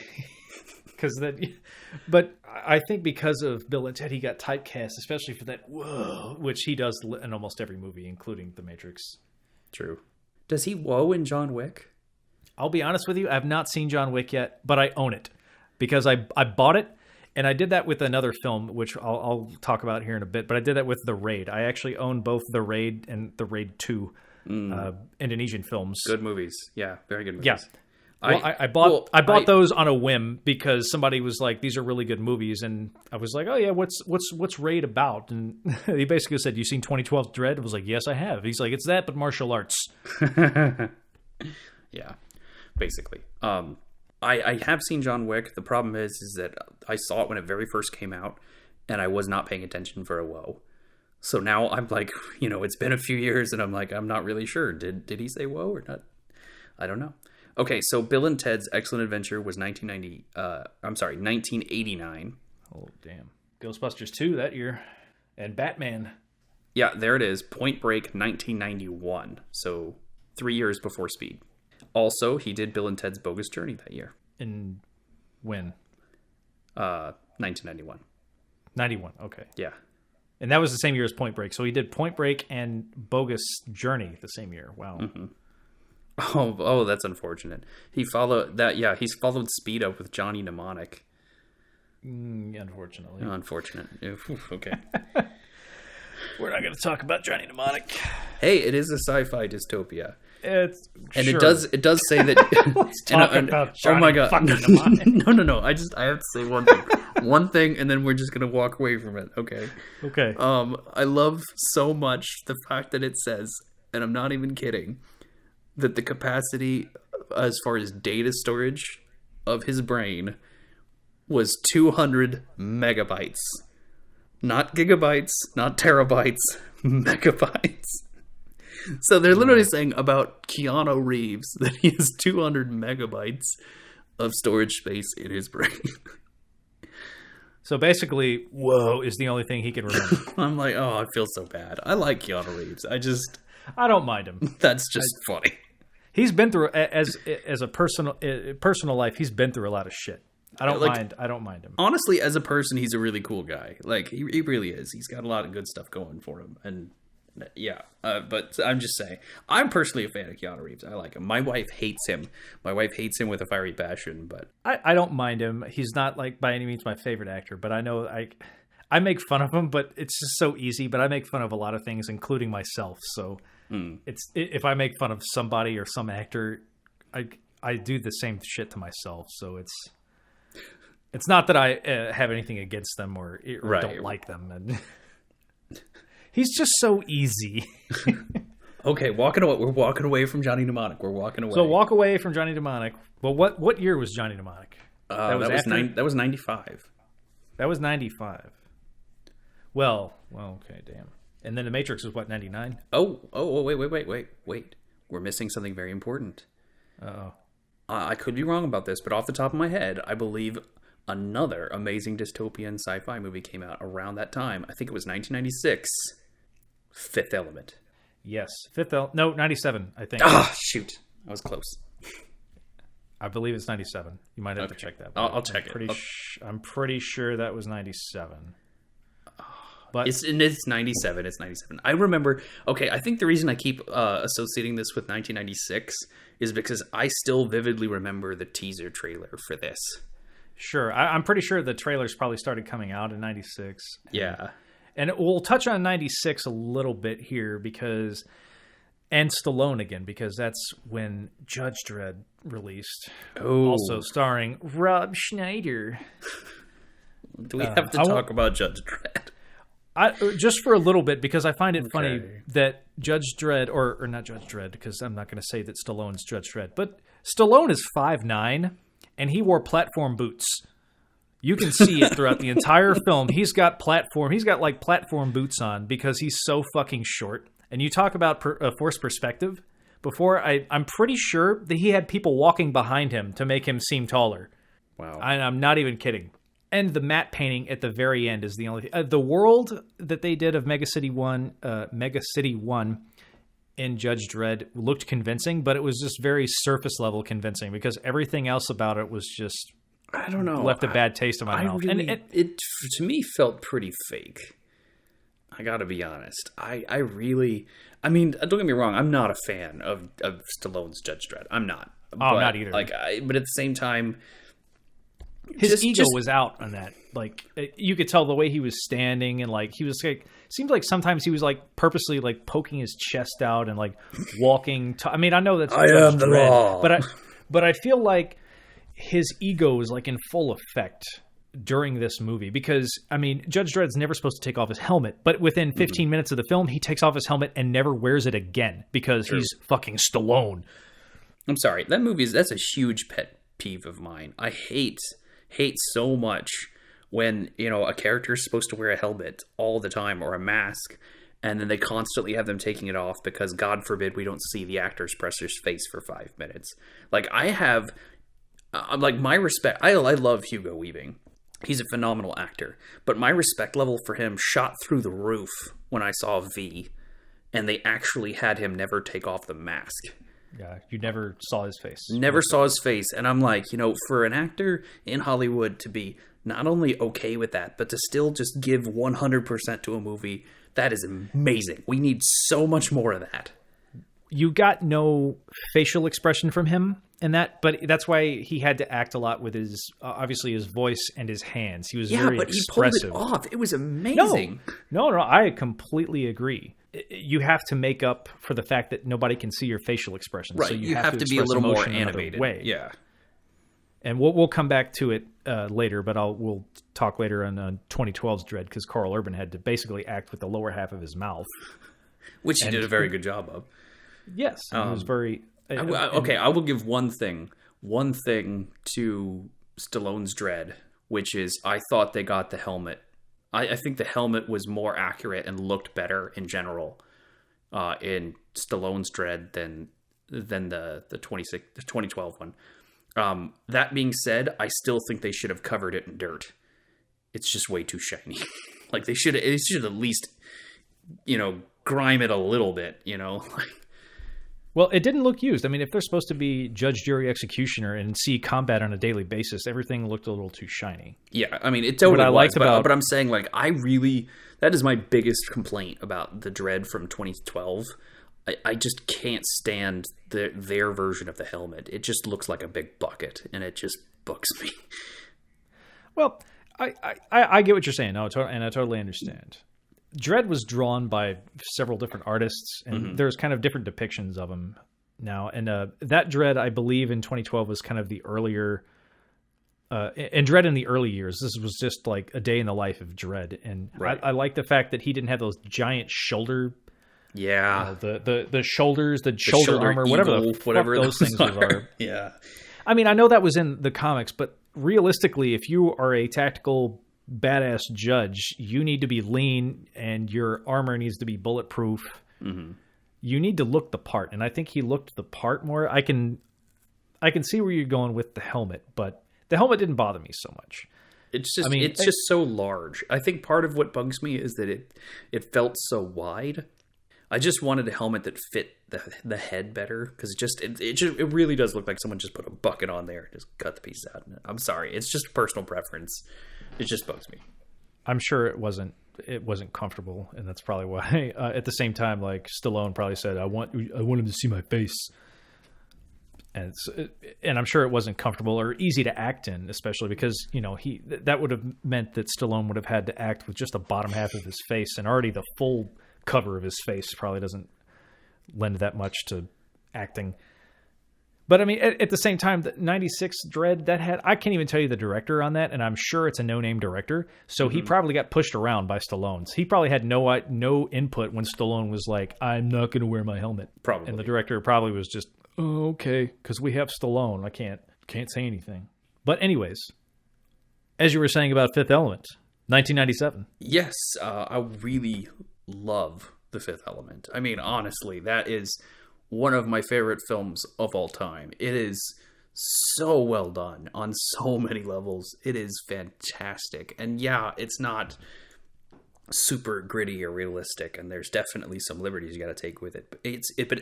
But I think because of Bill and Ted, he got typecast, especially for that whoa, which he does in almost every movie, including The Matrix. True. Does he whoa in John Wick? I'll be honest with you, I've not seen John Wick yet, but I own it because I bought it. And I did that with another film, which I'll talk about here in a bit. But I did that with The Raid. I actually own both The Raid and The Raid 2 Indonesian films. Good movies. Yeah, very good movies. Yeah. Well, I bought those on a whim because somebody was like, "These are really good movies," and I was like, "Oh yeah, what's Raid about?" And he basically said, "You seen 2012 Dredd?" I was like, "Yes, I have." He's like, "It's that, but martial arts." Yeah, basically. I have seen John Wick. The problem is that I saw it when it very first came out, and I was not paying attention for a whoa. So now I'm like, it's been a few years, and I'm like, I'm not really sure. Did he say whoa or not? I don't know. Okay, so Bill and Ted's Excellent Adventure was 1989. Oh, damn. Ghostbusters 2 that year. And Batman. Yeah, there it is. Point Break, 1991. So 3 years before Speed. Also, he did Bill and Ted's Bogus Journey that year. In when? 1991. 91, okay. Yeah. And that was the same year as Point Break. So he did Point Break and Bogus Journey the same year. Wow. Mm-hmm. Oh, that's unfortunate. He's followed Speed up with Johnny Mnemonic. Unfortunately. Unfortunate. Okay. We're not going to talk about Johnny Mnemonic. Hey, it is a sci-fi dystopia. It does say that. Let's talk about Johnny. Oh my god! Mnemonic. No. I have to say one thing. One thing, and then we're just gonna walk away from it. Okay. Okay. I love so much the fact that it says, and I'm not even kidding, that the capacity as far as data storage of his brain was 200 megabytes. Not gigabytes, not terabytes, megabytes. So they're literally saying about Keanu Reeves that he has 200 megabytes of storage space in his brain. So basically, whoa is the only thing he can remember. I'm like, oh, I feel so bad. I like Keanu Reeves. I don't mind him. That's just funny. He's been through as a personal life. He's been through a lot of shit. I don't mind him. Honestly, as a person, he's a really cool guy. Like he really is. He's got a lot of good stuff going for him, and yeah. But I'm just saying, I'm personally a fan of Keanu Reeves. I like him. My wife hates him. My wife hates him with a fiery passion. But I don't mind him. He's not like by any means my favorite actor, but I know I make fun of him. But it's just so easy. But I make fun of a lot of things, including myself. So if I make fun of somebody or some actor, I do the same shit to myself. So it's not that I have anything against them or don't like them. And he's just so easy. Okay, we're walking away from Johnny Mnemonic. We're walking away. So walk away from Johnny Mnemonic. Well, what year was Johnny Mnemonic? That was 95. That was 95. Well, okay, damn. And then The Matrix was what, 99? Oh, wait. We're missing something very important. Uh-oh. I could be wrong about this, but off the top of my head, I believe another amazing dystopian sci-fi movie came out around that time. I think it was 1996. Fifth Element. Yes. No, 97, I think. Ah, shoot. I was close. I believe it's 97. You might have to check that. I'll check it. I'm pretty sure that was 97. But it's 97. It's 97. I remember. Okay, I think the reason I keep associating this with 1996 is because I still vividly remember the teaser trailer for this. Sure. I'm pretty sure the trailers probably started coming out in 96. Yeah. And we'll touch on 96 a little bit here and Stallone again, because that's when Judge Dredd released. Oh. Also starring Rob Schneider. Do we have to talk about Judge Dredd? Just for a little bit, because I find it funny that Judge Dredd, or not Judge Dredd, because I'm not going to say that Stallone's Judge Dredd, but Stallone is 5'9", and he wore platform boots. You can see it throughout the entire film. He's got like platform boots on because he's so fucking short. And you talk about forced perspective. Before, I'm pretty sure that he had people walking behind him to make him seem taller. Wow. I'm not even kidding. And the matte painting at the very end is the only thing. The world that they did of Mega City 1 in Judge Dredd looked convincing, but it was just very surface level convincing because everything else about it was just, I don't know, left a bad taste in my mouth. Really, and it to me felt pretty fake. I gotta be honest. I mean, don't get me wrong. I'm not a fan of Stallone's Judge Dredd. I'm not. Not either. But at the same time, his ego was out on that. Like, you could tell the way he was standing, and like he was like, seemed like sometimes he was like purposely like poking his chest out and like walking. I mean, I know that's I am the law, but I feel like his ego is like in full effect during this movie because I mean, Judge Dredd's never supposed to take off his helmet, but within 15 minutes of the film, he takes off his helmet and never wears it again because he's fucking Stallone. I'm sorry, that's a huge pet peeve of mine. I hate so much when, a character is supposed to wear a helmet all the time or a mask, and then they constantly have them taking it off because, God forbid, we don't see the actor's presser's face for 5 minutes. Like, my respect, I love Hugo Weaving. He's a phenomenal actor, but my respect level for him shot through the roof when I saw V, and they actually had him never take off the mask. Yeah, you never saw his face. Never saw his face. And I'm like, for an actor in Hollywood to be not only okay with that, but to still just give 100% to a movie, that is amazing. We need so much more of that. You got no facial expression from him in that, but that's why he had to act a lot with his, obviously his voice and his hands. He was very expressive. He pulled it off. It was amazing. No, I completely agree. You have to make up for the fact that nobody can see your facial expressions. Right. So you have to be a little more animated. Way. Yeah. And we'll come back to it later, but we'll talk later on 2012's Dredd because Carl Urban had to basically act with the lower half of his mouth. Which he did a very good job of. Yes. It was very... I will give one thing to Stallone's Dredd, which is I thought they got the helmet. I think the helmet was more accurate and looked better in general in Stallone's Dredd than the 2012 one. That being said, I still think they should have covered it in dirt. It's just way too shiny. Like they should at least grime it a little bit. Well, it didn't look used. I mean, if they're supposed to be judge, jury, executioner and see combat on a daily basis, everything looked a little too shiny. Yeah, I mean, it totally I was, liked about, but I'm saying, like, that is my biggest complaint about the Dredd from 2012. I just can't stand their version of the helmet. It just looks like a big bucket, and it just bugs me. Well, I get what you're saying, and I totally understand. Dredd was drawn by several different artists, and there's kind of different depictions of him now. And that Dredd, I believe, in 2012 was kind of the earlier... and Dredd in the early years, this was just like a day in the life of Dredd. And right. I like the fact that he didn't have those giant shoulder... Yeah. The shoulders, the shoulder armor, whatever those things are. Yeah. I mean, I know that was in the comics, but realistically, if you are a tactical badass judge, you need to be lean and your armor needs to be bulletproof. Mm-hmm. You need to look the part, and I think he looked the part more. I can see where you're going with the helmet, but the helmet didn't bother me so much. It's just it's just so large. I think part of what bugs me is that it felt so wide. I just wanted a helmet that fit the head better, because it really does look like someone just put a bucket on there and just cut the pieces out. I'm sorry, it's just a personal preference. It just bugs me. I'm sure it wasn't comfortable, and that's probably why. At the same time, like Stallone probably said, "I want him to see my face," and I'm sure it wasn't comfortable or easy to act in, especially because that would have meant that Stallone would have had to act with just the bottom half of his face, and already the full cover of his face probably doesn't lend that much to acting. But I mean, at the same time, the 96 Dredd, I can't even tell you the director on that, and I'm sure it's a no-name director, so he probably got pushed around by Stallone. He probably had no input when Stallone was like, "I'm not going to wear my helmet." Probably. And the director probably was just, "Oh, okay, because we have Stallone. I can't say anything." But anyways, as you were saying about Fifth Element, 1997. Yes, I really love The Fifth Element. I mean, honestly, that is one of my favorite films of all time. It is so well done on so many levels. It is fantastic. And yeah, it's not super gritty or realistic, and there's definitely some liberties you got to take with it. But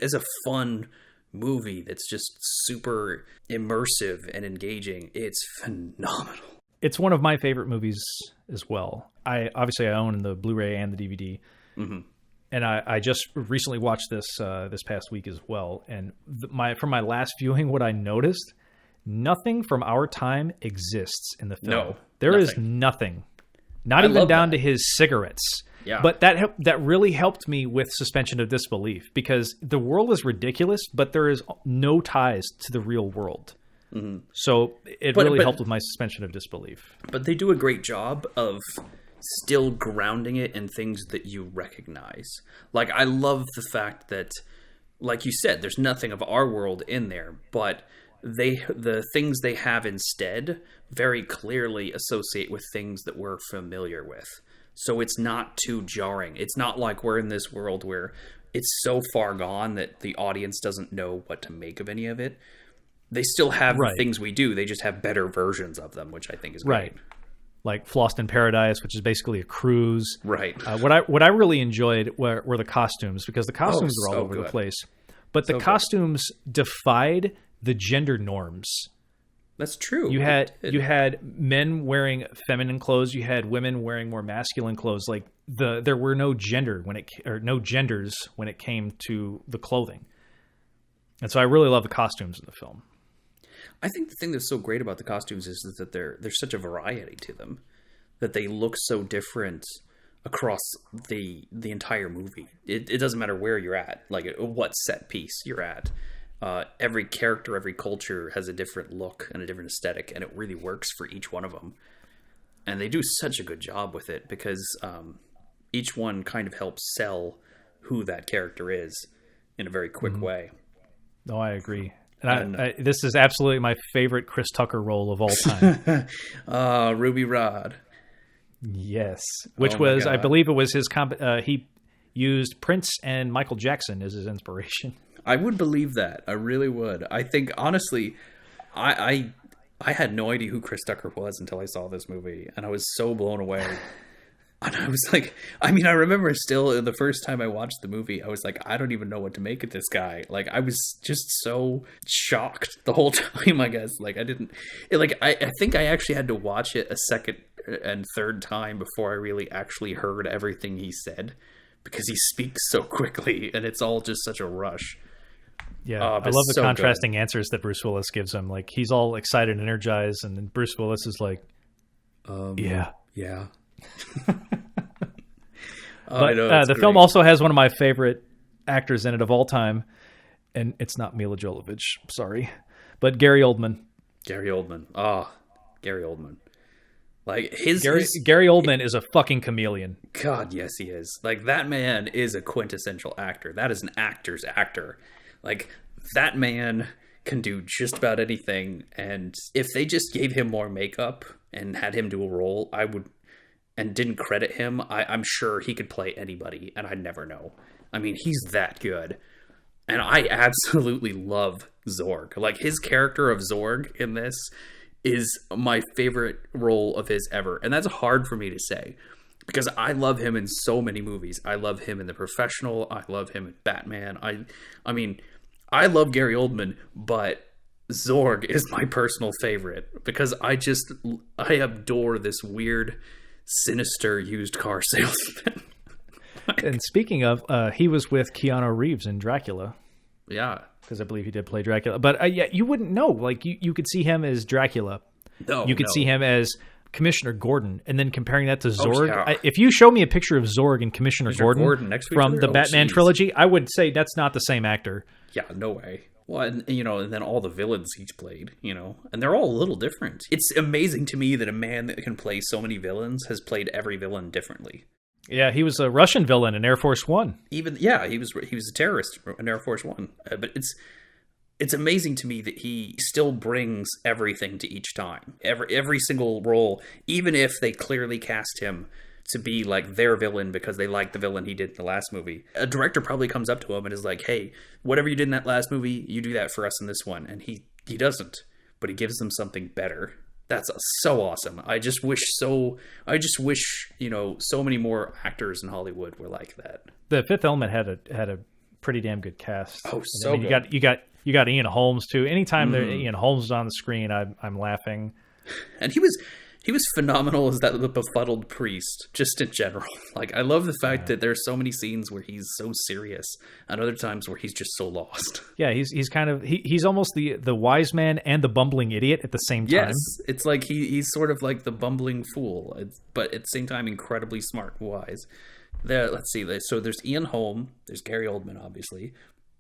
it's a fun movie that's just super immersive and engaging. It's phenomenal. It's one of my favorite movies as well. I own the Blu-ray and the DVD. Mm-hmm. And I just recently watched this past week as well. And from my last viewing, what I noticed, nothing from our time exists in the film. No, there is nothing. Not even down to his cigarettes. Yeah. But that really helped me with suspension of disbelief, because the world is ridiculous, but there is no ties to the real world. Mm-hmm. So it really helped with my suspension of disbelief. But they do a great job of still grounding it in things that you recognize. Like, I love the fact that, like you said, there's nothing of our world in there, but the things they have instead very clearly associate with things that we're familiar with. So it's not too jarring. It's not like we're in this world where it's so far gone that the audience doesn't know what to make of any of it. They still have the things we do. They just have better versions of them, which I think is great. Right. Like Flossed in Paradise, which is basically a cruise. Right. What I really enjoyed were the costumes, because the costumes were all over the place. But the costumes defied the gender norms. That's true. You had men wearing feminine clothes. You had women wearing more masculine clothes. Like there were no genders when it came to the clothing. And so I really love the costumes in the film. I think the thing that's so great about the costumes is that there's such a variety to them, that they look so different across the entire movie. It doesn't matter where you're at, like what set piece you're at. Every character, every culture has a different look and a different aesthetic, and it really works for each one of them. And they do such a good job with it, because each one kind of helps sell who that character is in a very quick way. No, I agree. And this is absolutely my favorite Chris Tucker role of all time. Ruby Rod. Yes. Which was, I believe it was his... he used Prince and Michael Jackson as his inspiration. I would believe that. I really would. I think, honestly, I had no idea who Chris Tucker was until I saw this movie, and I was so blown away. And I was like, I mean, I remember still the first time I watched the movie, I was like, I don't even know what to make of this guy. Like, I was just so shocked the whole time, I guess. Like, I didn't, I think I actually had to watch it a second and third time before I really actually heard everything he said, because he speaks so quickly and it's all just such a rush. Yeah, I love the contrasting answers that Bruce Willis gives him. Like, he's all excited and energized, and then Bruce Willis is like, yeah. But the film also has one of my favorite actors in it of all time, and it's not Mila Jovovich, sorry, but Gary Oldman. Gary Oldman. Like Gary Oldman is a fucking chameleon. God, yes, he is. Like, that man is a quintessential actor. That is an actor's actor. Like, that man can do just about anything, and if they just gave him more makeup and had him do a role, and didn't credit him, I'm sure he could play anybody, and I'd never know. I mean, he's that good. And I absolutely love Zorg. Like, his character of Zorg in this is my favorite role of his ever. And that's hard for me to say, because I love him in so many movies. I love him in The Professional. I love him in Batman. I mean, I love Gary Oldman, but Zorg is my personal favorite because I adore this weird, sinister used car salesman. And speaking of, he was with Keanu Reeves in Dracula. Yeah. Because I believe he did play Dracula. But yeah, you wouldn't know. Like, you could see him as Dracula. You could see him as Commissioner Gordon, and then comparing that to Zorg. Yeah. If you show me a picture of Zorg and Commissioner Gordon from the Batman trilogy, I would say that's not the same actor. Yeah, no way. Well, and then all the villains he's played, and they're all a little different. It's amazing to me that a man that can play so many villains has played every villain differently. Yeah, he was a Russian villain in Air Force One. He was a terrorist in Air Force One. But it's amazing to me that he still brings everything to each time. Every single role, even if they clearly cast him to be like their villain because they like the villain he did in the last movie. A director probably comes up to him and is like, hey, whatever you did in that last movie, you do that for us in this one. And he doesn't, but he gives them something better. That's so awesome. I just wish, so many more actors in Hollywood were like that. The Fifth Element had a pretty damn good cast. Oh, so good. You got Ian Holmes too. Anytime Ian Holmes is on the screen, I'm laughing. And he was phenomenal as the befuddled priest, just in general. Like, I love the fact that there's so many scenes where he's so serious and other times where he's just so lost. Yeah, he's kind of he's almost the wise man and the bumbling idiot at the same time. Yes, it's like he's sort of like the bumbling fool, but at the same time incredibly smart and wise. Let's see. So there's Ian Holm, there's Gary Oldman, obviously,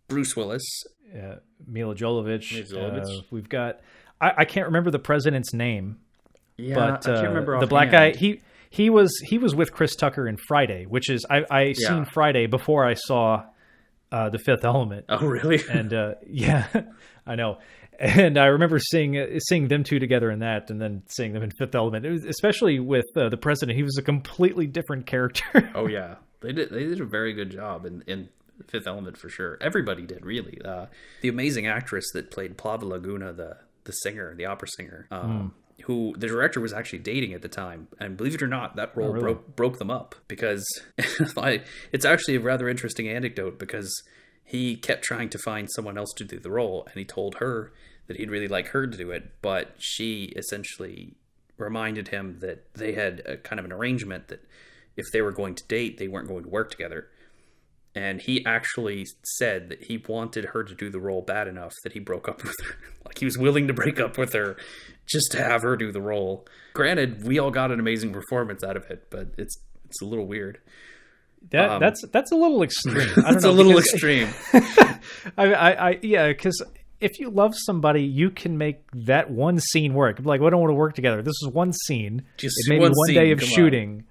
Bruce Willis, Mila Jovovich. We've got I can't remember the president's name. Yeah, but I can't remember the black guy. He was with Chris Tucker in Friday, which is I seen Friday before I saw The Fifth Element. Oh, really? And yeah, I know. And I remember seeing them two together in that, and then seeing them in Fifth Element. It was, especially with the president, he was a completely different character. Oh yeah, they did a very good job in Fifth Element for sure. Everybody did, really. The amazing actress that played Plava Laguna, the singer, the opera singer. Who the director was actually dating at the time, and believe it or not, that role broke them up because it's actually a rather interesting anecdote because he kept trying to find someone else to do the role, and he told her that he'd really like her to do it, but she essentially reminded him that they had a kind of an arrangement that if they were going to date, they weren't going to work together. And he actually said that he wanted her to do the role bad enough that he broke up with her. Like, he was willing to break up with her just to have her do the role. Granted, we all got an amazing performance out of it, but it's a little weird. That's a little extreme. I don't know. It's a little extreme. Yeah, because if you love somebody, you can make that one scene work. Like, we don't want to work together. This is one scene. Just maybe one day of shooting.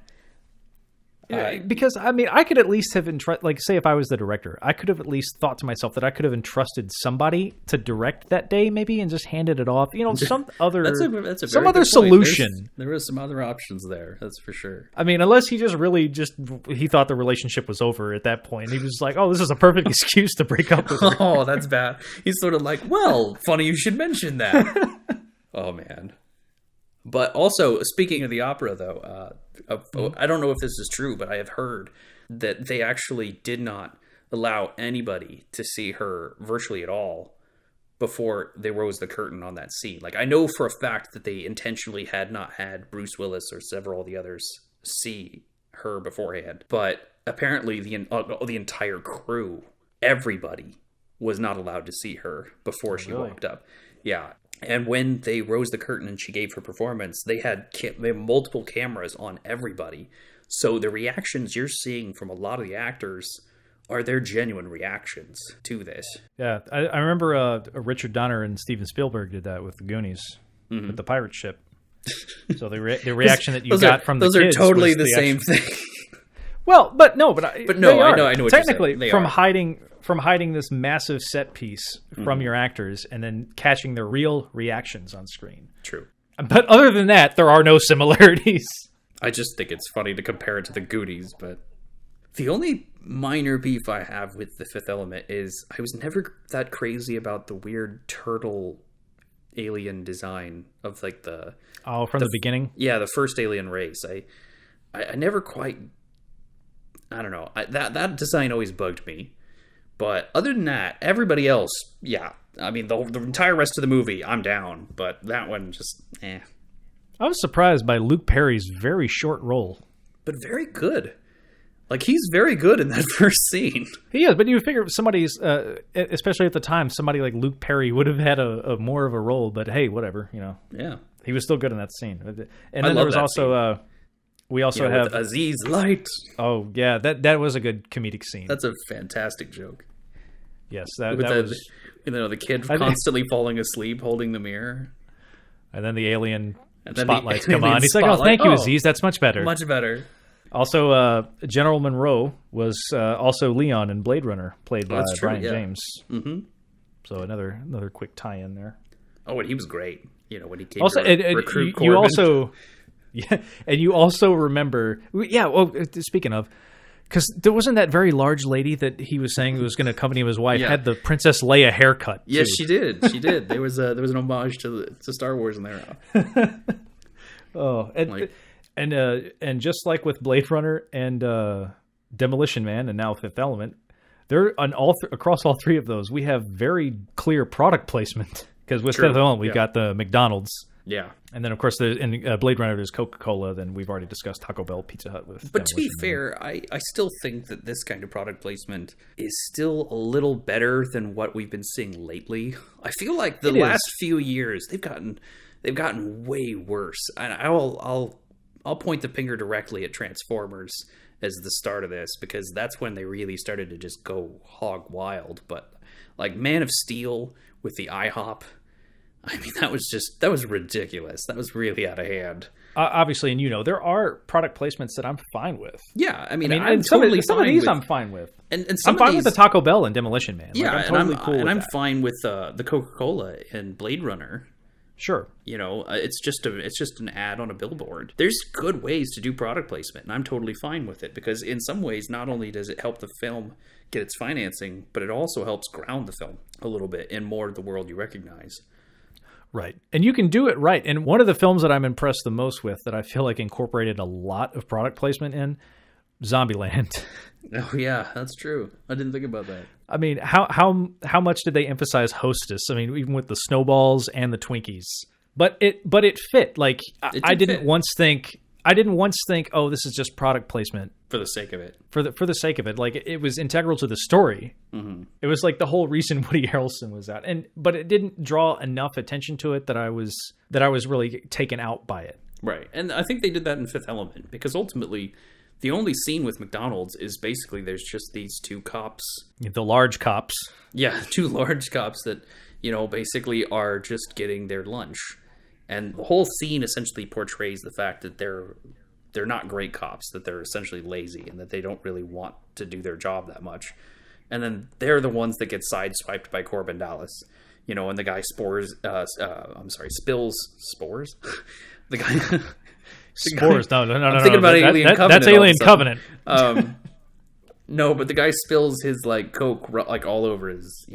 Yeah, because I mean, I could at least have say if I was the director, I could have at least thought to myself that I could have entrusted somebody to direct that day, maybe, and just handed it off. Some other that's a some other solution. There is some other options there. That's for sure. I mean, unless he he thought the relationship was over at that point. He was like, "Oh, this is a perfect excuse to break up with her." Oh, that's bad. He's sort of like, "Well, funny you should mention that." Oh man. But also, speaking of the opera, though, I don't know if this is true, but I have heard that they actually did not allow anybody to see her virtually at all before they rose the curtain on that scene. Like, I know for a fact that they intentionally had not had Bruce Willis or several of the others see her beforehand. But apparently the entire crew, everybody, was not allowed to see her before she walked up. Yeah. And when they rose the curtain and she gave her performance, they had multiple cameras on everybody. So the reactions you're seeing from a lot of the actors are their genuine reactions to this. Yeah, I remember Richard Donner and Steven Spielberg did that with the Goonies, with the pirate ship. So the reaction that you got from the kids are totally was the same thing. Well, I know what technically you're saying. from hiding this massive set piece from your actors and then catching their real reactions on screen. True. But other than that, there are no similarities. I just think it's funny to compare it to the Goonies, but the only minor beef I have with The Fifth Element is I was never that crazy about the weird turtle alien design of like the the beginning. Yeah, the first alien race. I never quite. I don't know. That design always bugged me. But other than that, everybody else, yeah. I mean, the entire rest of the movie, I'm down. But that one just, eh. I was surprised by Luke Perry's very short role. But very good. Like, he's very good in that first scene. He is, but you figure somebody's, especially at the time, somebody like Luke Perry would have had a more of a role. But hey, whatever, you know. Yeah. He was still good in that scene. And then there was also... we also have Aziz Light. Oh yeah, that was a good comedic scene. That's a fantastic joke. Yes, was the kid constantly falling asleep holding the mirror, and then the alien spotlights come on. He's like, "Oh, thank you, Aziz. That's much better." Much better. Also, General Monroe was also Leon in Blade Runner, played by Brian James. Mm-hmm. So another quick tie-in there. Oh, and he was great. You know, when he came also, to recruit Corbin. You also. Yeah, and you also remember... Yeah, well, speaking of... Because there wasn't that very large lady that he was saying was going to accompany his wife had the Princess Leia haircut, too. Yes, she did. She did. There was an homage to Star Wars in there. Oh, and just like with Blade Runner and Demolition Man and now Fifth Element, there on across all three of those, we have very clear product placement. Because with Fifth Element, we've got the McDonald's. Yeah. And then, of course, in Blade Runner, there's Coca-Cola. Then we've already discussed Taco Bell, Pizza Hut. But to be fair, I still think that this kind of product placement is still a little better than what we've been seeing lately. I feel like the last few years, they've gotten way worse. And I'll point the finger directly at Transformers as the start of this, because that's when they really started to just go hog wild. But like Man of Steel with the IHOP, I mean, that was ridiculous. That was really out of hand. Obviously, and there are product placements that I'm fine with. Yeah, I mean I'm totally some of these I'm fine with. And I'm fine with the Taco Bell and Demolition Man. Yeah, I'm totally cool with that. I'm fine with the Coca-Cola and Blade Runner. Sure. It's just an ad on a billboard. There's good ways to do product placement, and I'm totally fine with it, because in some ways, not only does it help the film get its financing, but it also helps ground the film a little bit in more of the world you recognize. Right. And you can do it right. And one of the films that I'm impressed the most with, that I feel like incorporated a lot of product placement in, Zombieland. Oh yeah, that's true. I didn't think about that. I mean, how much did they emphasize Hostess? I mean, even with the snowballs and the Twinkies. But it fit. Like, I didn't once think, oh, this is just product placement for the sake of it. For the sake of it, like, it was integral to the story. Mm-hmm. It was like the whole reason Woody Harrelson was out, but it didn't draw enough attention to it that I was really taken out by it. Right, and I think they did that in Fifth Element, because ultimately, the only scene with McDonald's is basically there's just these two cops, the large cops. Yeah, two large cops that basically are just getting their lunch. And the whole scene essentially portrays the fact that they're not great cops, that they're essentially lazy, and that they don't really want to do their job that much. And then they're the ones that get sideswiped by Corbin Dallas, and the guy spills spores. The guy spores. No. I'm thinking about Alien Covenant. That's Alien Covenant. No, but the guy spills his Coke all over his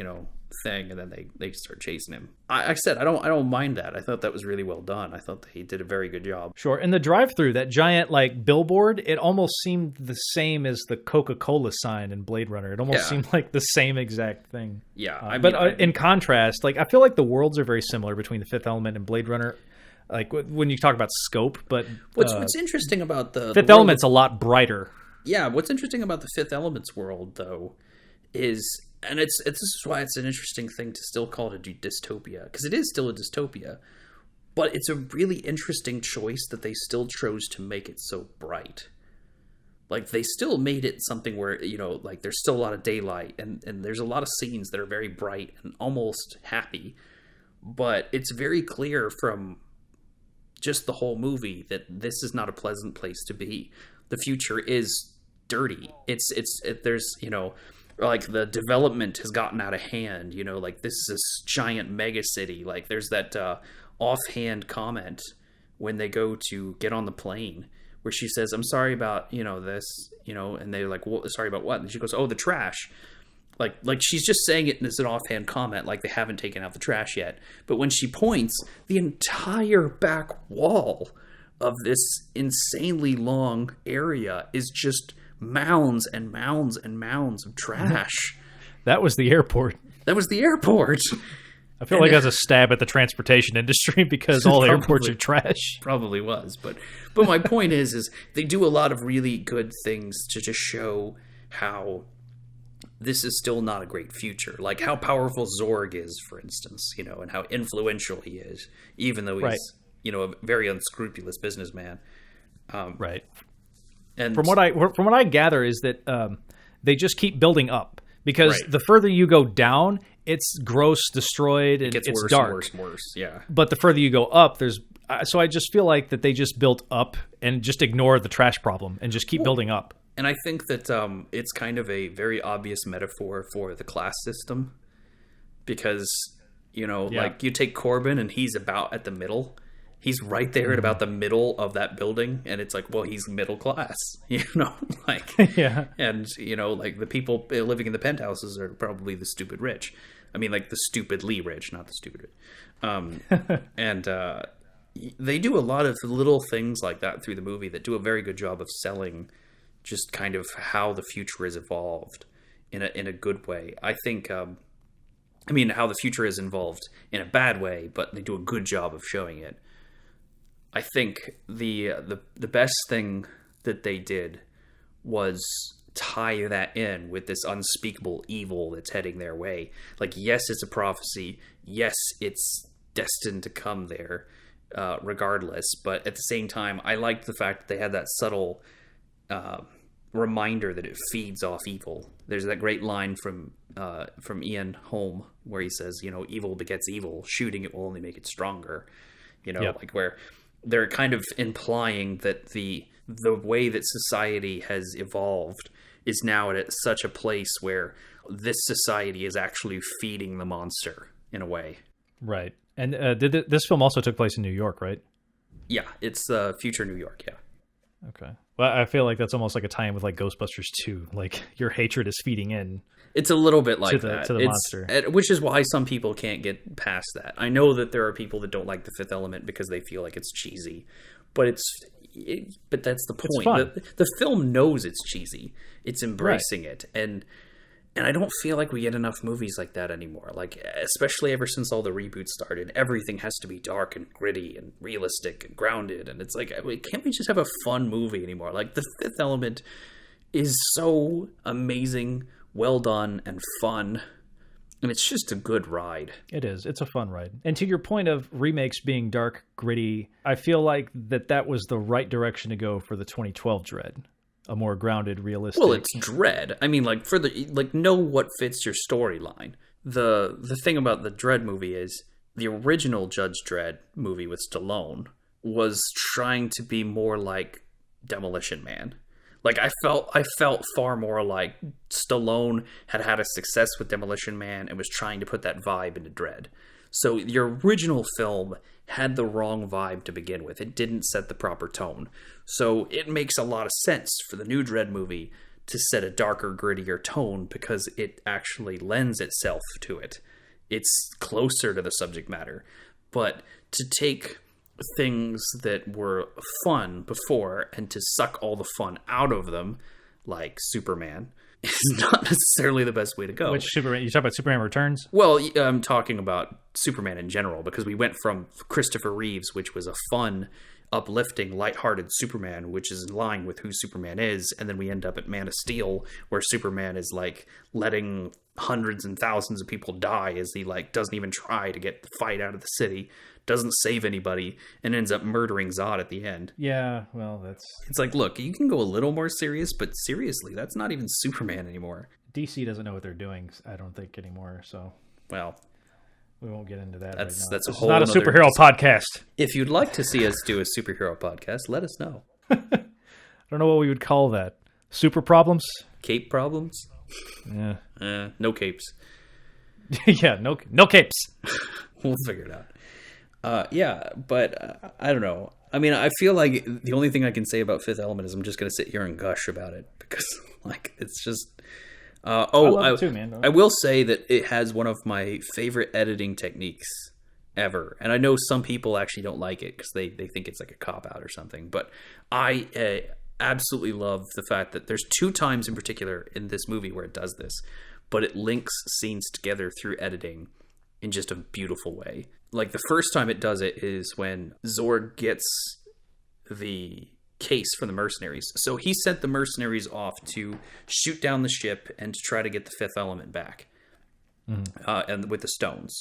thing, and then they start chasing him. I said I don't mind that. I thought that was really well done. I thought he did a very good job. Sure. And the drive-through, that giant like billboard, it almost seemed the same as the Coca-Cola sign in Blade Runner. It almost seemed like the same exact thing. Yeah. In contrast, like I feel like the worlds are very similar between The Fifth Element and Blade Runner. Like when you talk about scope, but what's interesting about the Fifth Element's a lot brighter. Yeah, what's interesting about the Fifth Element's world, though, is, and this is why it's an interesting thing to still call it a dystopia, because it is still a dystopia, but it's a really interesting choice that they still chose to make it so bright. Like, they still made it something where, you know, like, there's still a lot of daylight, and there's a lot of scenes that are very bright and almost happy, but it's very clear from just the whole movie that this is not a pleasant place to be. The future is dirty. There's, you know, like the development has gotten out of hand, you know, like this is this giant mega city. Like there's that offhand comment when they go to get on the plane where she says, I'm sorry about, you know, this, you know, and they're like, well, sorry about what? And she goes, oh, the trash. Like she's just saying it as an offhand comment, like they haven't taken out the trash yet. But when she points, the entire back wall of this insanely long area is just mounds and mounds and mounds of trash. That was the airport. That was the airport. I feel like that's a stab at the transportation industry because all airports are trash. Probably was, but my point is they do a lot of really good things to just show how this is still not a great future. Like how powerful Zorg is, for instance, you know, and how influential he is, even though he's, you know, a very unscrupulous businessman. Right. And from what I gather is that they just keep building up because the further you go down, it's gross, destroyed, and it's worse dark. And worse and worse. Yeah. But the further you go up, so I just feel like that they just built up and just ignore the trash problem and just keep building up. And I think that it's kind of a very obvious metaphor for the class system because, you know, like you take Corbin and he's about at the middle. He's right there at about the middle of that building. And it's like, well, he's middle class, you know, like, and, you know, like the people living in the penthouses are probably the stupid rich. I mean, like the stupidly rich, not the stupid rich. And they do a lot of little things like that through the movie that do a very good job of selling just kind of how the future is evolved in a good way. I think, I mean, how the future is involved in a bad way, but they do a good job of showing it. I think the best thing that they did was tie that in with this unspeakable evil that's heading their way. Like, yes, it's a prophecy. Yes, it's destined to come there, regardless. But at the same time, I liked the fact that they had that subtle reminder that it feeds off evil. There's that great line from Ian Holm where he says, you know, evil begets evil. Shooting it will only make it stronger. You know, like where they're kind of implying that the way that society has evolved is now at such a place where this society is actually feeding the monster in a way. Right. And this film also took place in New York, right? Yeah, it's future New York, yeah. Okay. Well, I feel like that's almost like a tie-in with like Ghostbusters 2. Like your hatred is feeding in. It's a little bit like that. To the monster. Which is why some people can't get past that. I know that there are people that don't like The Fifth Element because they feel like it's cheesy. But but that's the point. It's fun. The film knows it's cheesy. It's embracing it. And I don't feel like we get enough movies like that anymore. Like, especially ever since all the reboots started, everything has to be dark and gritty and realistic and grounded. And it's like, can't we just have a fun movie anymore? Like, The Fifth Element is so amazing, well done, and fun. And it's just a good ride. It is. It's a fun ride. And to your point of remakes being dark, gritty, I feel like that was the right direction to go for the 2012 Dredd. A more grounded, realistic. Well, it's Dredd. I mean, like know what fits your storyline. The thing about the Dredd movie is the original Judge Dredd movie with Stallone was trying to be more like Demolition Man. Like I felt far more like Stallone had a success with Demolition Man and was trying to put that vibe into Dredd. So your original film had the wrong vibe to begin with. It didn't set the proper tone. So it makes a lot of sense for the new Dredd movie to set a darker, grittier tone because it actually lends itself to it. it's closer to the subject matter. But to take things that were fun before and to suck all the fun out of them, like Superman, is not necessarily the best way to go. Which Superman? You talk about Superman Returns? Well, I'm talking about Superman in general, because we went from Christopher Reeves, which was a fun, uplifting, lighthearted Superman, which is in line with who Superman is, and then we end up at Man of Steel, where Superman is like letting hundreds and thousands of people die as he like doesn't even try to get the fight out of the city, doesn't save anybody, and ends up murdering Zod at the end. Yeah, well, it's like, look, you can go a little more serious, but seriously, that's not even Superman anymore. DC doesn't know what they're doing, I don't think, anymore. So, well, we won't get into that. That's a whole. Not a superhero podcast. If you'd like to see us do a superhero podcast, let us know. I don't know what we would call that. Super problems? Cape problems? Yeah. No capes. Yeah, no capes. We'll figure it out. But I don't know. I mean, I feel like the only thing I can say about Fifth Element is I'm just going to sit here and gush about it, because like it's just. I love it too, man. I will say that it has one of my favorite editing techniques ever, and I know some people actually don't like it because they think it's like a cop out or something. But I absolutely love the fact that there's 2 times in particular in this movie where it does this, but it links scenes together through editing in just a beautiful way. Like the first time it does it is when Zord gets the case from the mercenaries. So he sent the mercenaries off to shoot down the ship and to try to get the Fifth Element back. And with the stones,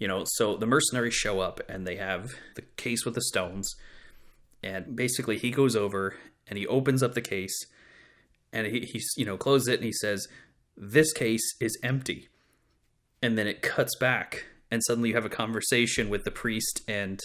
so the mercenaries show up and they have the case with the stones, and basically he goes over and he opens up the case and he closes it and he says, "This case is empty." And then it cuts back and suddenly you have a conversation with the priest and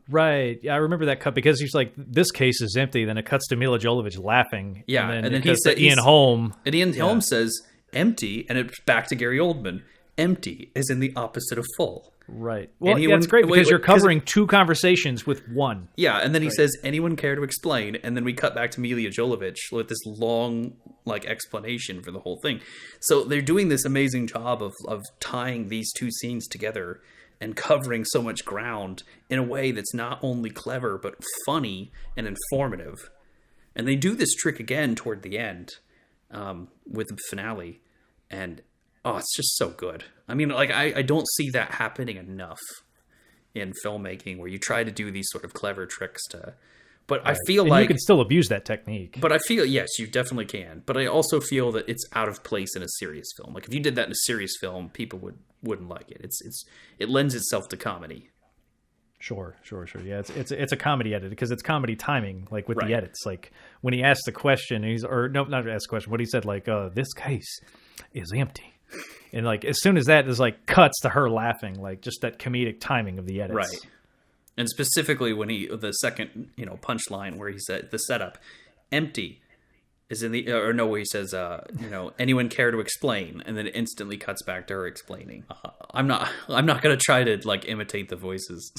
right. Yeah, I remember that cut, because he's like, "This case is empty." Then it cuts to Mila Jovovich laughing. Yeah, and then he said, Ian Holm. And Ian Holm says, "Empty," and it's back to Gary Oldman. Empty is in the opposite of full. Right. Well, that's great, because you're covering 2 conversations with one. Yeah, and then he says, "Anyone care to explain?" And then we cut back to Mila Jovovich with this long explanation for the whole thing. So they're doing this amazing job of tying these 2 scenes together and covering so much ground in a way that's not only clever, but funny and informative. And they do this trick again toward the end with the finale. And, it's just so good. I mean, I don't see that happening enough in filmmaking, where you try to do these sort of clever tricks to... But right. I feel and like... you can still abuse that technique. But I feel, yes, you definitely can. But I also feel that it's out of place in a serious film. Like, if you did that in a serious film, people wouldn't like it. It lends itself to comedy. Sure. Yeah, it's a comedy edit, because it's comedy timing, like with right. the edits. Like when he asked the question, not asked the question, what he said, like, "This case is empty." And like as soon as that is like cuts to her laughing, like just that comedic timing of the edits. Right. And specifically when the second, punchline where he said the setup, "Empty," is in the, or no, where he says, "Anyone care to explain?" And then it instantly cuts back to her explaining. I'm not going to try to imitate the voices.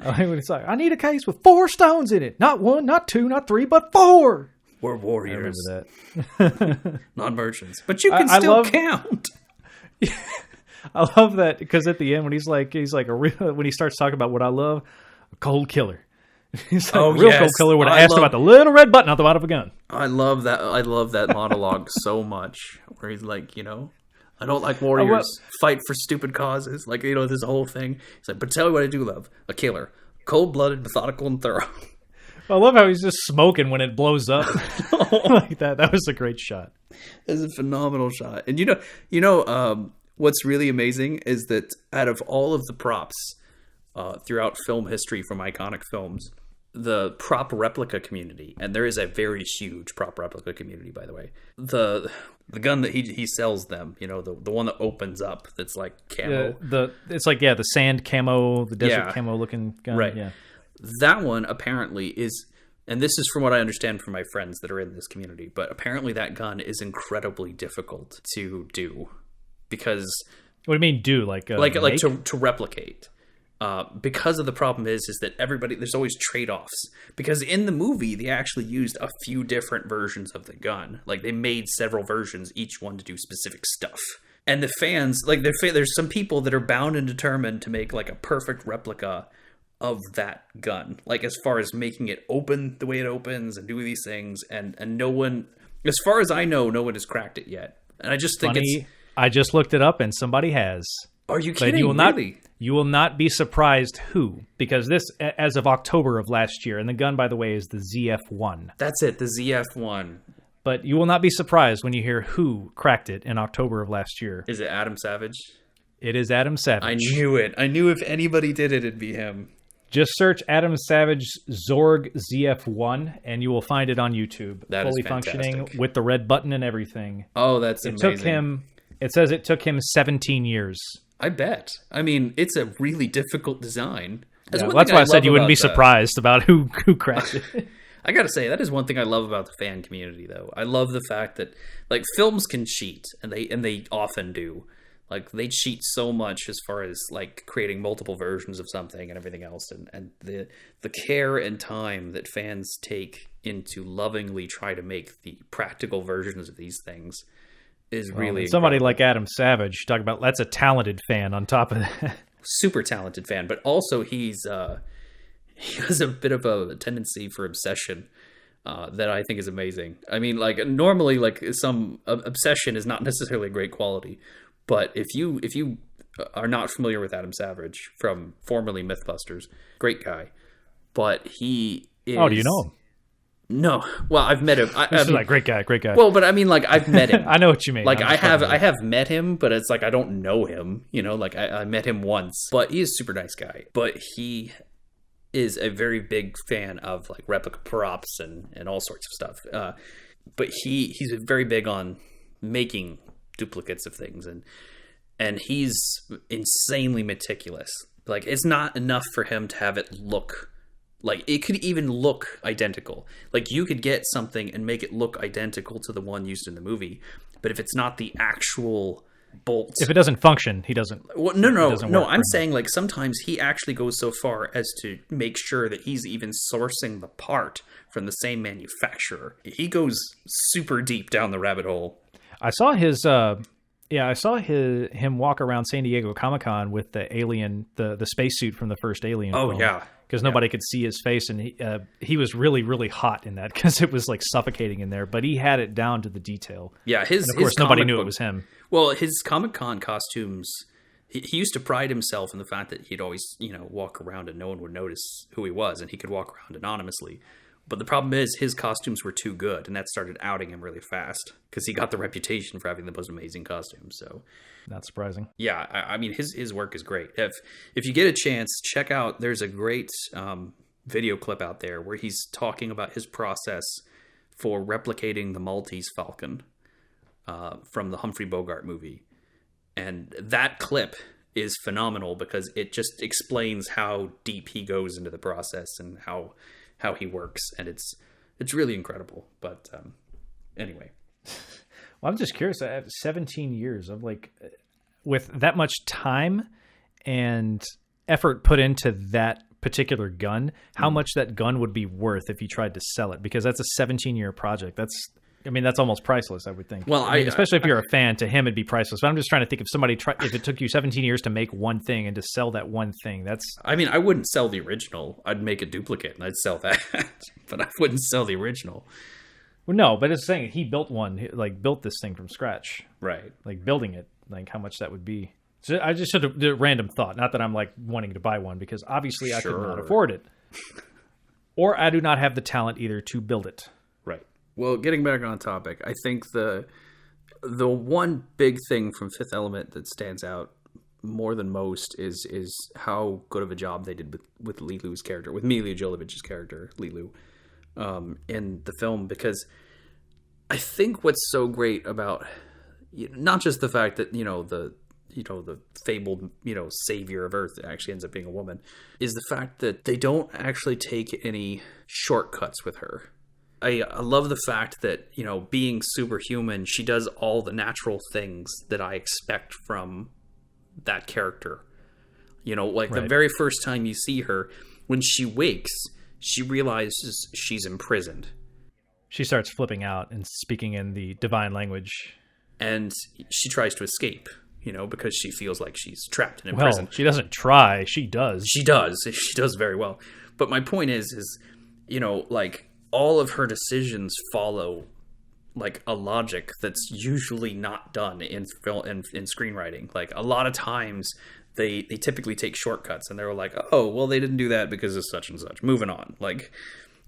It's like, "I need a case with 4 stones in it. Not 1, not 2, not 3, but 4. We're warriors. I remember that. Not merchants. But you can still count. I love that, because at the end when he's like when he starts talking about what I love, a cold killer. He's like, a real cold killer would have asked about the little red button at the bottom of a gun. I love that. I love that monologue so much, where he's like, "I don't like warriors. Fight for stupid causes." Like, this whole thing. He's like, "But tell me what I do love. A killer. Cold-blooded, methodical, and thorough." I love how he's just smoking when it blows up. Like that. That was a great shot. It's a phenomenal shot. And what's really amazing is that out of all of the props throughout film history from iconic films, the prop replica community, and there is a very huge prop replica community, by the way. The gun that he sells them, the one that opens up, that's like camo. It's like, the sand camo, the desert camo looking gun. Right. Yeah. That one apparently is, and this is from what I understand from my friends that are in this community, but apparently that gun is incredibly difficult to do, because... What do you mean do? Like to replicate. Because of the problem is that there's always trade-offs. Because in the movie, they actually used a few different versions of the gun. Like, they made several versions, each one to do specific stuff. And the fans, like, there's some people that are bound and determined to make like a perfect replica of that gun, like as far as making it open the way it opens and do these things, and no one, as far as I know, no one has cracked it yet. And I just think I just looked it up and somebody has. Are you kidding? You will not be surprised who, because this, as of October of last year, and the gun, by the way, is the ZF-1. That's it, the ZF-1. But you will not be surprised when you hear who cracked it in October of last year. Is it Adam Savage? It is Adam Savage. I knew it. I knew if anybody did it, it'd be him. Just search Adam Savage Zorg ZF-1, and you will find it on YouTube. That fully is fantastic. Functioning with the red button and everything. Oh, that's amazing. It says it took him 17 years. I bet. I mean, it's a really difficult design. That's why I said you wouldn't be surprised about who cracked it. I gotta say, that is one thing I love about the fan community, though. I love the fact that, like, films can cheat, and they often do. Like, they cheat so much as far as, like, creating multiple versions of something and everything else. And the care and time that fans take into lovingly try to make the practical versions of these things is really somebody incredible. Like Adam Savage, talk about, that's a talented fan on top of that. Super talented fan, but also he has a bit of a tendency for obsession that I think is amazing. I mean, like, normally, like, some obsession is not necessarily a great quality. But if you are not familiar with Adam Savage from formerly Mythbusters, great guy, but he is... Oh, do you know him? No. Well, I've met him. This is like, great guy. Well, but I mean, like, I've met him. I know what you mean. Like, I have met him, but it's like I don't know him. You know, like, I met him once. But he is a super nice guy. But he is a very big fan of, like, replica props and all sorts of stuff. But he's very big on making duplicates of things, and he's insanely meticulous. Like, it's not enough for him to have it look like, it could even look identical. Like, you could get something and make it look identical to the one used in the movie, but if it's not the actual bolt, if it doesn't function, he doesn't. Well, no, I'm saying, like, sometimes he actually goes so far as to make sure that he's even sourcing the part from the same manufacturer. He goes super deep down the rabbit hole. I saw him walk around San Diego Comic-Con with the alien, the spacesuit from the first Alien film. Yeah. Because nobody could see his face, and he was really, really hot in that because it was like suffocating in there. But he had it down to the detail. Yeah, and of course nobody knew it was him. Well, his Comic-Con costumes, he used to pride himself in the fact that he'd always, walk around and no one would notice who he was, and he could walk around anonymously. But the problem is his costumes were too good, and that started outing him really fast because he got the reputation for having the most amazing costumes. So, not surprising. Yeah, I mean, his work is great. If you get a chance, check out. There's a great video clip out there where he's talking about his process for replicating the Maltese Falcon from the Humphrey Bogart movie, and that clip is phenomenal because it just explains how deep he goes into the process and how he works, and it's really incredible. But anyway, well, I'm just curious. I have 17 years. I'm like, with that much time and effort put into that particular gun, how much that gun would be worth if you tried to sell it? Because that's a 17-year project. That's almost priceless, I would think. Well, especially if you're a fan, to him it'd be priceless. But I'm just trying to think, if it took you 17 years to make one thing and to sell that one thing, I wouldn't sell the original. I'd make a duplicate and I'd sell that, but I wouldn't sell the original. Well, no, but it's saying he built one, like built this thing from scratch, right? Like building it, like how much that would be. So I just should have did a random thought. Not that I'm like wanting to buy one, because obviously I could not afford it, or I do not have the talent either to build it. Right. Well, getting back on topic, I think the one big thing from Fifth Element that stands out more than most is how good of a job they did with Lilu's character, with Milla Jovovich's character, Lilu, in the film. Because I think what's so great about, not just the fact that the fabled savior of Earth actually ends up being a woman, is the fact that they don't actually take any shortcuts with her. I love the fact that, being superhuman, she does all the natural things that I expect from that character. Right. The very first time you see her, when she wakes, she realizes she's imprisoned. She starts flipping out and speaking in the divine language. and she tries to escape, because she feels like she's trapped and in Well, prison. she doesn't try. She does. She does. She does very well. But my point is, like, all of her decisions follow like a logic that's usually not done in screenwriting. Like, a lot of times they typically take shortcuts, and they're like, oh, well, they didn't do that because of such and such. Moving on. Like,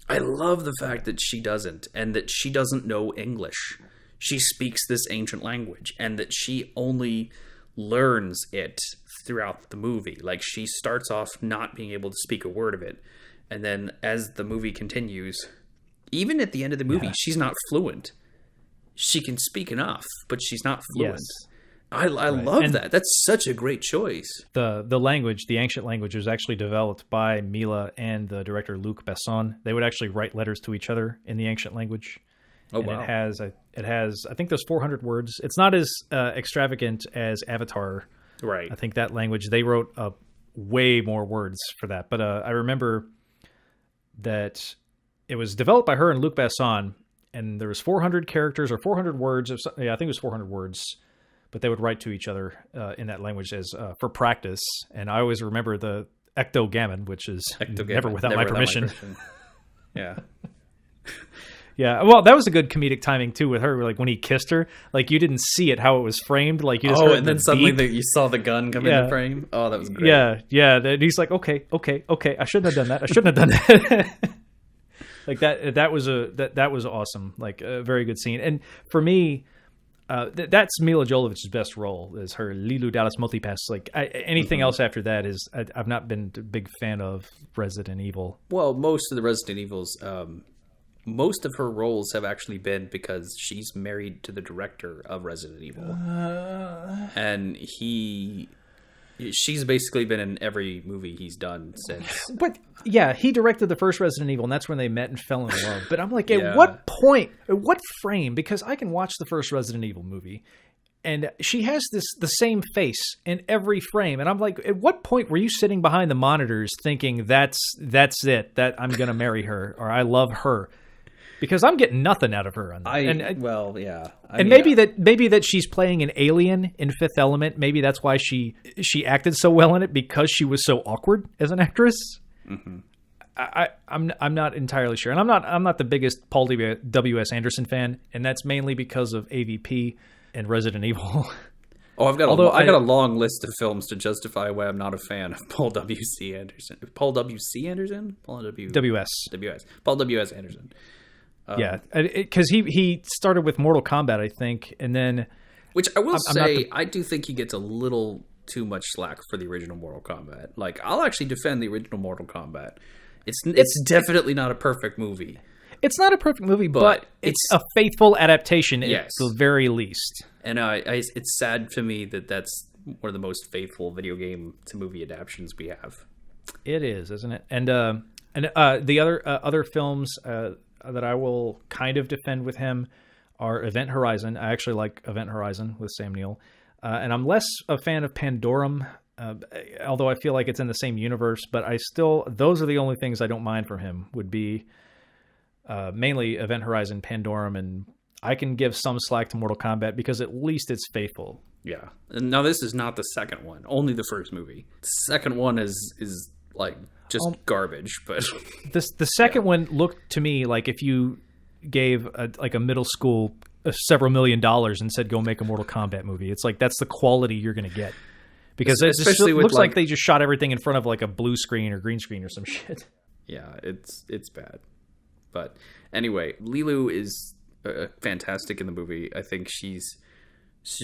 I love the fact that she doesn't, and that she doesn't know English. She speaks this ancient language, and that she only learns it throughout the movie. Like, she starts off not being able to speak a word of it, and then as the movie continues, even at the end of the movie, she's not fluent. She can speak enough, but she's not fluent. Yes. I love that. That's such a great choice. The language, the ancient language, was actually developed by Mila and the director Luc Besson. They would actually write letters to each other in the ancient language. Oh, and wow. It has I think there's 400 words. It's not as extravagant as Avatar. Right. I think that language, they wrote way more words for that. But I remember that it was developed by her and Luc Besson, and there was 400 characters or 400 words. I think it was 400 words, but they would write to each other in that language as for practice. And I always remember the ectogammon, which is never without my permission. Yeah. Yeah, well, that was a good comedic timing too with her. Like when he kissed her, like you didn't see it how it was framed. Like you just heard and then suddenly you saw the gun come into frame. Oh, that was great. Yeah. And he's like, okay. I shouldn't have done that. I shouldn't have done that. Like that was awesome. Like a very good scene. And for me, that's Mila Jovovich's best role, is her Lilu Dallas Multipass. Like anything else after that is I've not been a big fan of Resident Evil. Well, most of the Resident Evils. Most of her roles have actually been because she's married to the director of Resident Evil. And she's basically been in every movie he's done since. But yeah, he directed the first Resident Evil, and that's when they met and fell in love. But I'm like, at what point, at what frame? Because I can watch the first Resident Evil movie, and she has the same face in every frame. And I'm like, at what point were you sitting behind the monitors thinking that's it, that I'm going to marry her, or I love her? Because I'm getting nothing out of her on that. Maybe that she's playing an alien in Fifth Element. Maybe that's why she acted so well in it, because she was so awkward as an actress. Mm-hmm. I'm not entirely sure, and I'm not the biggest Paul W.S. Anderson fan, and that's mainly because of AVP and Resident Evil. Oh, I got a long list of films to justify why I'm not a fan of Paul W.C. Anderson. Paul W.C. Anderson? Paul W.S. Paul W.S. Anderson. Yeah, because he started with Mortal Kombat, I think, and then... Which I will say, I do think he gets a little too much slack for the original Mortal Kombat. Like, I'll actually defend the original Mortal Kombat. It's definitely not a perfect movie. It's not a perfect movie, but it's a faithful adaptation at the very least. And it's sad to me that that's one of the most faithful video game to movie adaptations we have. It is, isn't it? And the other films... that I will kind of defend with him are Event Horizon. I actually like Event Horizon with Sam Neill. And I'm less a fan of Pandorum, although I feel like it's in the same universe. But those are the only things I don't mind from him, would be mainly Event Horizon, Pandorum, and I can give some slack to Mortal Kombat because at least it's faithful. Yeah. And now this is not the second one, only the first movie. The second one is like... just garbage, but the second one looked to me like if you gave a middle school several $1 million and said go make a Mortal Kombat movie. It's like that's the quality you're going to get, because it looks like they just shot everything in front of like a blue screen or green screen or some shit. Yeah, it's bad. But anyway, Lilu is fantastic in the movie. I think she's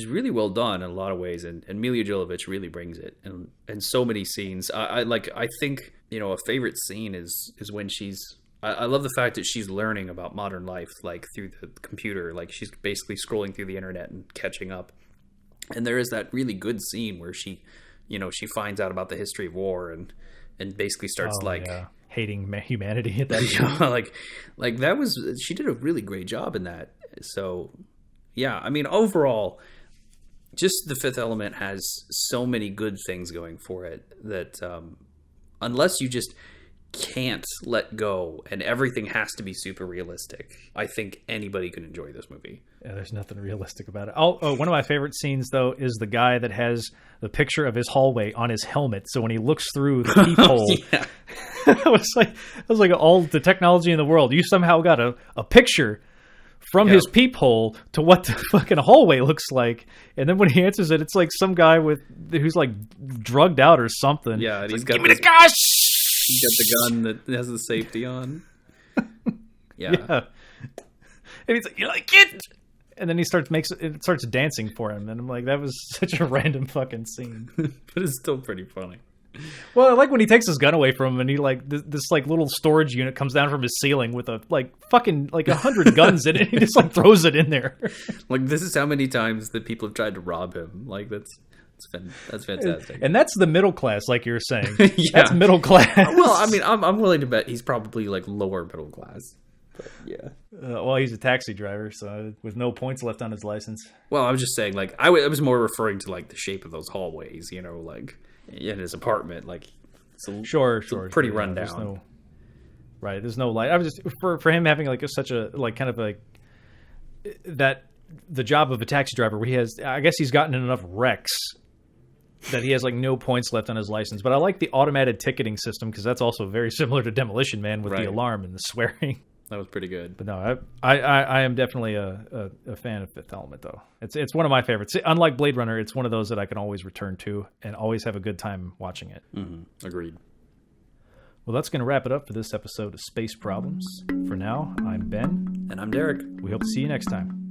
really well done in a lot of ways, and Mila Jovovich really brings it in so many scenes. I think, a favorite scene is when I love the fact that she's learning about modern life, like through the computer, like she's basically scrolling through the internet and catching up. And there is that really good scene where she finds out about the history of war and basically starts hating humanity at that point. like that was, she did a really great job in that. So yeah, I mean, overall, just The Fifth Element has so many good things going for it that unless you just can't let go and everything has to be super realistic, I think anybody could enjoy this movie. Yeah, there's nothing realistic about it. Oh, one of my favorite scenes, though, is the guy that has the picture of his hallway on his helmet. So when he looks through the peephole, Yeah. it was like all the technology in the world. You somehow got a picture from his peephole to what the fucking hallway looks like. And then when he answers it, it's like some guy who's like drugged out or something. Yeah, and he's got give me the gun! He's got the gun that has the safety on. Yeah. And he's like, you like it? And then it starts dancing for him. And I'm like, that was such a random fucking scene. But it's still pretty funny. Well, I like when he takes his gun away from him and he like this like little storage unit comes down from his ceiling with a like fucking like 100 guns in it. He just like throws it in there. Like, this is how many times that people have tried to rob him. Like, that's fantastic. And that's the middle class, like you were saying. Yeah. That's middle class. Well, I mean, I'm willing to bet he's probably like lower middle class. But yeah. Well, he's a taxi driver, so with no points left on his license. Well, I was just saying, like, I was more referring to like the shape of those hallways, you know, like in his apartment, like sure, pretty yeah, run down. There's no light. I was just for him having like such a like kind of like that the job of a taxi driver where I guess he's gotten in enough wrecks that he has like no points left on his license. But I like the automated ticketing system because that's also very similar to Demolition Man with the alarm and the swearing. That was pretty good. But no, I am definitely a fan of Fifth Element, though. It's one of my favorites. Unlike Blade Runner, it's one of those that I can always return to and always have a good time watching it. Mm-hmm. Agreed. Well, that's going to wrap it up for this episode of Space Problems. For now, I'm Ben. And I'm Derek. We hope to see you next time.